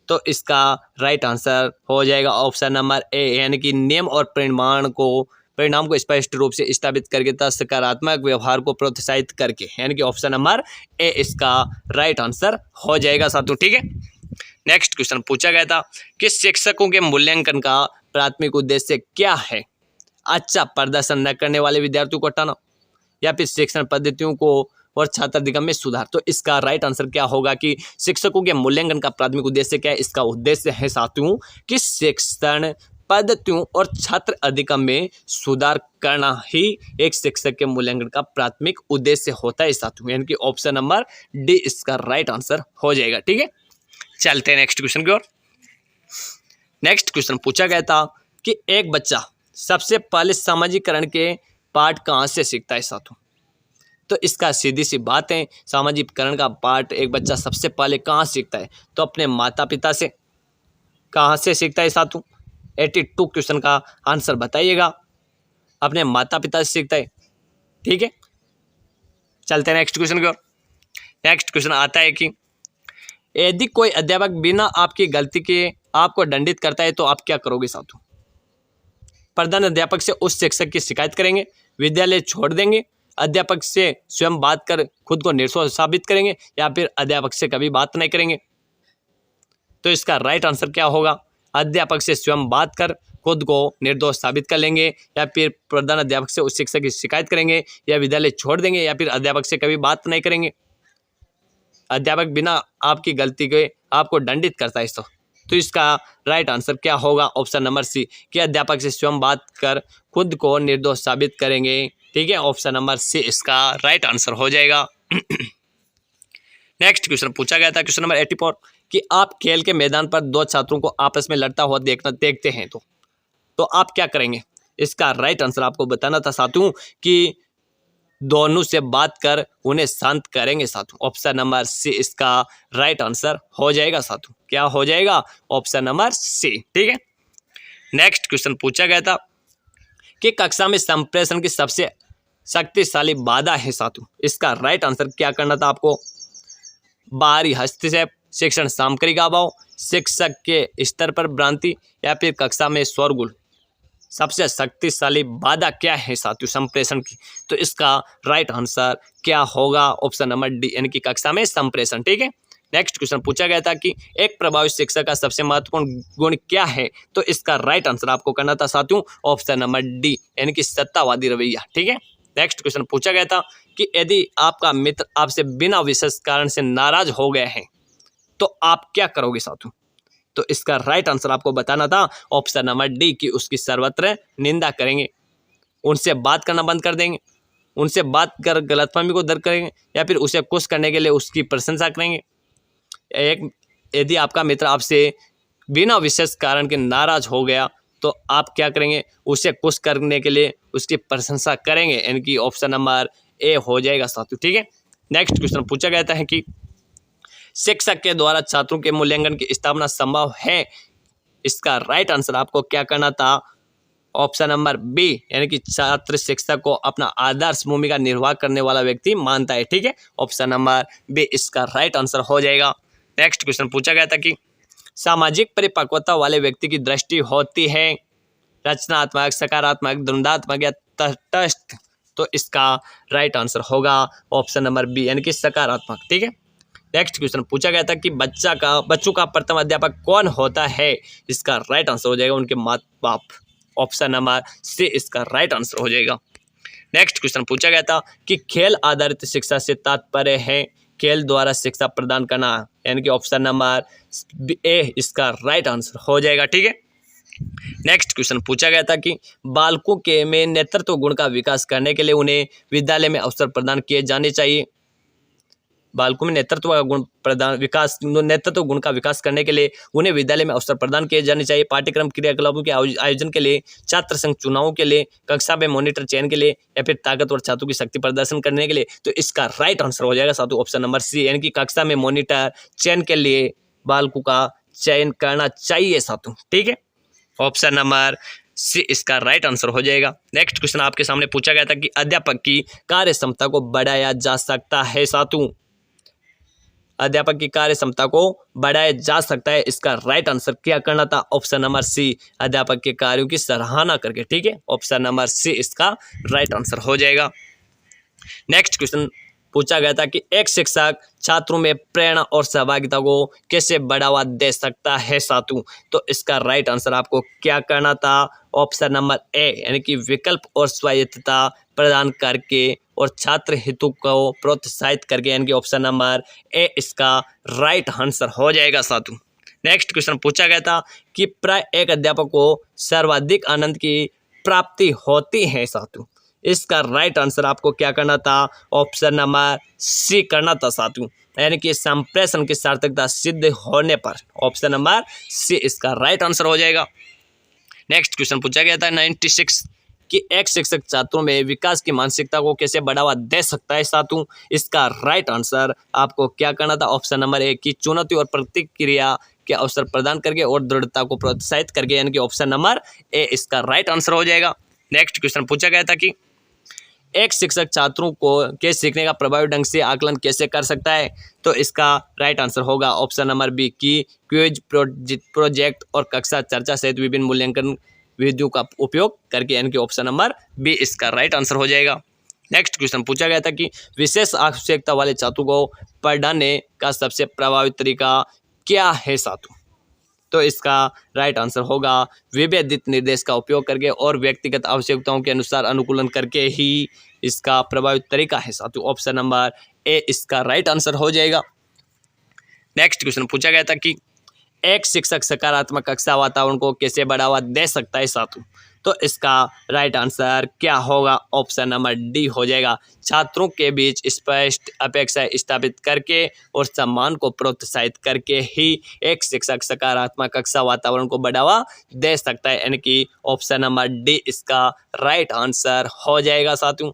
तो इसका राइट आंसर हो जाएगा ऑप्शन नंबर ए, यानी कि नियम और परिणाम को स्पष्ट रूप से स्थापित करके तथा सकारात्मक व्यवहार को प्रोत्साहित करके, यानी कि ऑप्शन नंबर ए इसका राइट आंसर हो जाएगा साथियों। ठीक है, नेक्स्ट क्वेश्चन पूछा गया था कि शिक्षकों के मूल्यांकन का प्राथमिक उद्देश्य क्या है। अच्छा प्रदर्शन न करने वाले विद्यार्थियों को हटाना या फिर शिक्षण पद्धतियों को और छात्र अधिगम में सुधार। तो इसका राइट आंसर क्या होगा कि शिक्षकों के मूल्यांकन का प्राथमिक उद्देश्य क्या है। इसका उद्देश्य है साथियों कि शिक्षण पद्धतियों और छात्र अधिगम में सुधार करना ही एक शिक्षक के मूल्यांकन का प्राथमिक उद्देश्य होता है साथियों, यानी कि ऑप्शन नंबर डी इसका राइट आंसर हो जाएगा। ठीक है, चलते हैं नेक्स्ट क्वेश्चन की ओर। नेक्स्ट क्वेश्चन पूछा गया था कि एक बच्चा सबसे पहले सामाजिकरण के पाठ कहाँ से सीखता है साथियों। तो इसका सीधी सी बात है, सामाजिकरण का पाठ एक बच्चा सबसे पहले कहाँ सीखता है। तो अपने माता पिता से। कहाँ से सीखता है साथियों, 82 क्वेश्चन का आंसर बताइएगा। अपने माता पिता से सीखता है। ठीक है, चलते हैं नेक्स्ट क्वेश्चन की ओर। नेक्स्ट क्वेश्चन आता है कि यदि कोई अध्यापक बिना आपकी गलती के आपको दंडित करता है तो आप क्या करोगे साथियों। प्रधान अध्यापक से उस शिक्षक की शिकायत करेंगे, विद्यालय छोड़ देंगे, अध्यापक से स्वयं बात कर खुद को निर्दोष साबित करेंगे, या फिर अध्यापक से कभी बात नहीं करेंगे। तो इसका राइट आंसर क्या होगा, अध्यापक से स्वयं बात कर खुद को निर्दोष साबित कर लेंगे, या फिर प्रधान अध्यापक से उस शिक्षक की शिकायत करेंगे, या विद्यालय छोड़ देंगे, या फिर अध्यापक से कभी बात नहीं करेंगे। अध्यापक बिना आपकी गलती के आपको दंडित करता है तो इसका राइट आंसर क्या होगा, ऑप्शन नंबर सी कि अध्यापक से स्वयं बात कर खुद को निर्दोष साबित करेंगे। ठीक है, ऑप्शन नंबर सी इसका राइट आंसर हो जाएगा। नेक्स्ट क्वेश्चन पूछा गया था क्वेश्चन नंबर 84 कि आप खेल के मैदान पर दो छात्रों को आपस में लड़ता हुआ देखते हैं तो आप क्या करेंगे। इसका राइट आंसर आपको बताना था साथियों कि दोनों से बात कर उन्हें शांत करेंगे साथियों। ऑप्शन नंबर सी इसका राइट आंसर हो जाएगा साथियों। क्या हो जाएगा, ऑप्शन नंबर सी। ठीक है, नेक्स्ट क्वेश्चन पूछा गया था कि कक्षा में संप्रेषण की सबसे शक्तिशाली बाधा है साथियों। इसका राइट आंसर क्या करना था आपको, बाहरी हस्तक्षेप, शिक्षण सामग्री का अभाव, शिक्षक के स्तर पर भ्रांति, या फिर कक्षा में शोरगुल। सबसे शक्तिशाली बाधा क्या है साथियों संप्रेषण की। तो इसका राइट आंसर क्या होगा, ऑप्शन नंबर डी यानी कि कक्षा में संप्रेषण। ठीक है, नेक्स्ट क्वेश्चन पूछा गया था कि एक प्रभावी शिक्षक का सबसे महत्वपूर्ण गुण क्या है। तो इसका राइट आंसर आपको करना था साथियों, ऑप्शन नंबर डी यानी कि सत्तावादी रवैया। ठीक है, नेक्स्ट क्वेश्चन पूछा गया था कि यदि आपका मित्र आपसे बिना विशेष कारण से नाराज हो गए हैं तो आप क्या करोगे साथियों। तो इसका राइट आंसर आपको बताना था, ऑप्शन नंबर डी की उसकी सर्वत्र निंदा करेंगे, उनसे बात करना बंद कर देंगे, उनसे बात कर गलतफहमी को दूर करेंगे, या फिर उसे खुश करने के लिए उसकी प्रशंसा करेंगे। यदि आपका मित्र आपसे बिना विशेष कारण के नाराज हो गया तो आप क्या करेंगे, उसे खुश करने के लिए उसकी प्रशंसा करेंगे, यानी कि ऑप्शन नंबर ए हो जाएगा साथियों। ठीक है, नेक्स्ट क्वेश्चन पूछा गया था कि शिक्षक के द्वारा छात्रों के मूल्यांकन की स्थापना संभव है। इसका राइट आंसर आपको क्या करना था, ऑप्शन नंबर बी यानी कि छात्र शिक्षक को अपना आदर्श भूमिका निर्वाह करने वाला व्यक्ति मानता है। ठीक है, ऑप्शन नंबर बी इसका राइट आंसर हो जाएगा। नेक्स्ट क्वेश्चन पूछा गया था कि सामाजिक परिपक्वता वाले व्यक्ति की दृष्टि होती है रचनात्मक, सकारात्मक, द्वंद्वात्मक या तटस्थ। तो इसका राइट आंसर होगा ऑप्शन नंबर बी यानी कि सकारात्मक। ठीक है, नेक्स्ट क्वेश्चन पूछा गया था कि बच्चों का प्रथम अध्यापक कौन होता है। इसका राइट आंसर हो जाएगा उनके माता बाप। ऑप्शन नंबर सी इसका राइट आंसर हो जाएगा। नेक्स्ट क्वेश्चन पूछा गया था कि खेल आधारित शिक्षा से तात्पर्य है खेल द्वारा शिक्षा प्रदान करना, यानी कि ऑप्शन नंबर ए इसका राइट आंसर हो जाएगा। ठीक है, नेक्स्ट क्वेश्चन पूछा गया था कि बालकों के में नेतृत्व गुण का विकास करने के लिए उन्हें विद्यालय में अवसर प्रदान किए जाने चाहिए। बालकों में नेतृत्व गुण का विकास करने के लिए उन्हें विद्यालय में अवसर प्रदान किए जाने चाहिए। पाठ्यक्रम क्रियाकलापों के आयोजन के लिए, छात्र संघ चुनावों के लिए, कक्षा में मॉनिटर चयन के लिए, या फिर ताकतवर छात्रों की शक्ति प्रदर्शन करने के लिए। तो इसका राइट आंसर हो जाएगा साथों ऑप्शन नंबर सी, यानी कि कक्षा में मॉनिटर चयन के लिए बालकों का चयन करना चाहिए साथों। ठीक है, ऑप्शन नंबर सी इसका राइट आंसर हो जाएगा। नेक्स्ट क्वेश्चन आपके सामने पूछा गया था कि अध्यापक की कार्य क्षमता को बढ़ाया जा सकता है साथों। अध्यापक की कार्य क्षमता को बढ़ाया जा सकता है, इसका राइट आंसर क्या करना था ऑप्शन नंबर सी, अध्यापक के कार्यों की सराहना करके। ठीक है, ऑप्शन नंबर सी इसका राइट आंसर हो जाएगा। नेक्स्ट क्वेश्चन पूछा गया था कि एक शिक्षक छात्रों में प्रेरणा और सहभागिता को कैसे बढ़ावा दे सकता है साथों। तो इसका राइट आंसर आपको क्या करना था ऑप्शन नंबर ए, यानी कि विकल्प और स्वायत्तता प्रदान करके और छात्र हितों को प्रोत्साहित करके, यानी कि ऑप्शन नंबर ए इसका राइट आंसर हो जाएगा साथों। नेक्स्ट क्वेश्चन पूछा गया था कि प्राय एक अध्यापक को सर्वाधिक आनंद की प्राप्ति होती है साथों। इसका राइट आंसर आपको क्या करना था ऑप्शन नंबर सी करना था साथों, यानी कि संप्रेषण की सार्थकता सिद्ध होने पर। ऑप्शन नंबर सी इसका राइट आंसर हो जाएगा। नेक्स्ट क्वेश्चन पूछा गया था 96 कि एक शिक्षक छात्रों में विकास की मानसिकता को कैसे बढ़ावा दे सकता है साथों। इसका राइट आंसर आपको क्या करना था ऑप्शन नंबर ए की चुनौती और प्रतिक्रिया के अवसर प्रदान करके और दृढ़ता को प्रोत्साहित करके, यानी कि ऑप्शन नंबर ए इसका राइट आंसर हो जाएगा। नेक्स्ट क्वेश्चन पूछा गया था कि एक शिक्षक छात्रों को के सीखने का प्रभावी ढंग से आकलन कैसे कर सकता है। तो इसका राइट आंसर होगा ऑप्शन नंबर बी की क्विज, प्रोजेक्ट और कक्षा चर्चा सहित विभिन्न मूल्यांकन विधियों का उपयोग करके, यानी कि ऑप्शन नंबर बी इसका राइट आंसर हो जाएगा। नेक्स्ट क्वेश्चन पूछा गया था कि विशेष आवश्यकता वाले छात्रों को पढ़ाने का सबसे प्रभावी तरीका क्या है साथों। तो इसका राइट आंसर होगा विभेदित निर्देश का उपयोग करके और व्यक्तिगत आवश्यकताओं के अनुसार अनुकूलन करके ही इसका प्रभावी तरीका है साथों। ऑप्शन नंबर ए इसका राइट आंसर हो जाएगा। नेक्स्ट क्वेश्चन पूछा गया था कि एक शिक्षक सकारात्मक कक्षा वातावरण को कैसे बढ़ावा दे सकता है साथों। तो इसका राइट आंसर क्या होगा ऑप्शन नंबर डी हो जाएगा, छात्रों के बीच स्पष्ट अपेक्षाएं स्थापित करके और सम्मान को प्रोत्साहित करके ही एक शिक्षक सकारात्मक कक्षा वातावरण को बढ़ावा दे सकता है, यानी कि ऑप्शन नंबर डी इसका राइट आंसर हो जाएगा साथियों।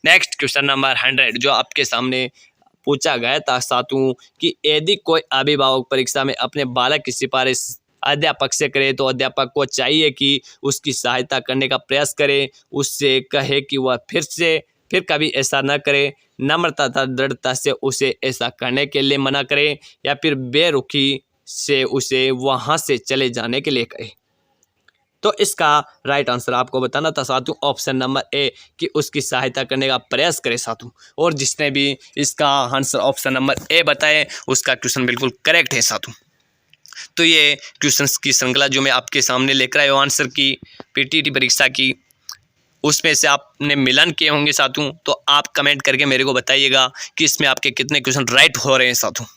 नेक्स्ट क्वेश्चन नंबर 100 जो आपके सामने पूछा गया था साथियों कि यदि कोई अभिभावक परीक्षा में अपने बालक की सिफारिश अध्यापक से करे तो अध्यापक को चाहिए कि उसकी सहायता करने का प्रयास करे, उससे कहे कि वह फिर कभी ऐसा न करे, नम्रता तथा दृढ़ता से उसे ऐसा करने के लिए मना करे, या फिर बेरुखी से उसे वहां से चले जाने के लिए कहे। तो इसका राइट आंसर आपको बताना था साथियों ऑप्शन नंबर ए कि उसकी सहायता करने का प्रयास करे साथियों। और जिसने भी इसका आंसर ऑप्शन नंबर ए बताए उसका क्वेश्चन बिल्कुल करेक्ट है साथियों। तो ये क्वेश्चंस की श्रृंखला जो मैं आपके सामने लेकर आया हूँ आंसर की पीटीटी परीक्षा की, उसमें से आपने मिलान किए होंगे साथियों। तो आप कमेंट करके मेरे को बताइएगा कि इसमें आपके कितने क्वेश्चन राइट हो रहे हैं साथियों,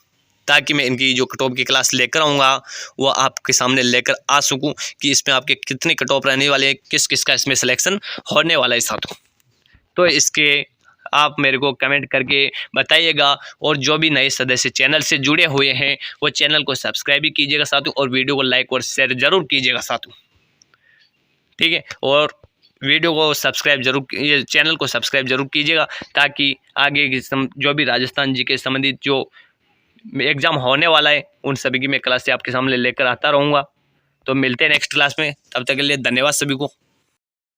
ताकि मैं इनकी जो कट ऑफ की क्लास लेकर आऊँगा वो आपके सामने लेकर आ सकूँ कि इसमें आपके कितने कट ऑफ रहने वाले हैं, किस किस का इसमें सिलेक्शन होने वाला है साथियों। तो इसके आप मेरे को कमेंट करके बताइएगा। और जो भी नए सदस्य चैनल से जुड़े हुए हैं वो चैनल को सब्सक्राइब भी कीजिएगा साथियों, और वीडियो को लाइक और शेयर जरूर कीजिएगा साथियों, ठीक है। और वीडियो को सब्सक्राइब जरूर, ये चैनल को सब्सक्राइब जरूर कीजिएगा ताकि आगे की जो भी राजस्थान जी के संबंधित जो एग्ज़ाम होने वाला है उन सभी की मैं क्लास से आपके सामने लेकर आता रहूँगा। तो मिलते हैं नेक्स्ट क्लास में, तब तक के लिए धन्यवाद सभी को।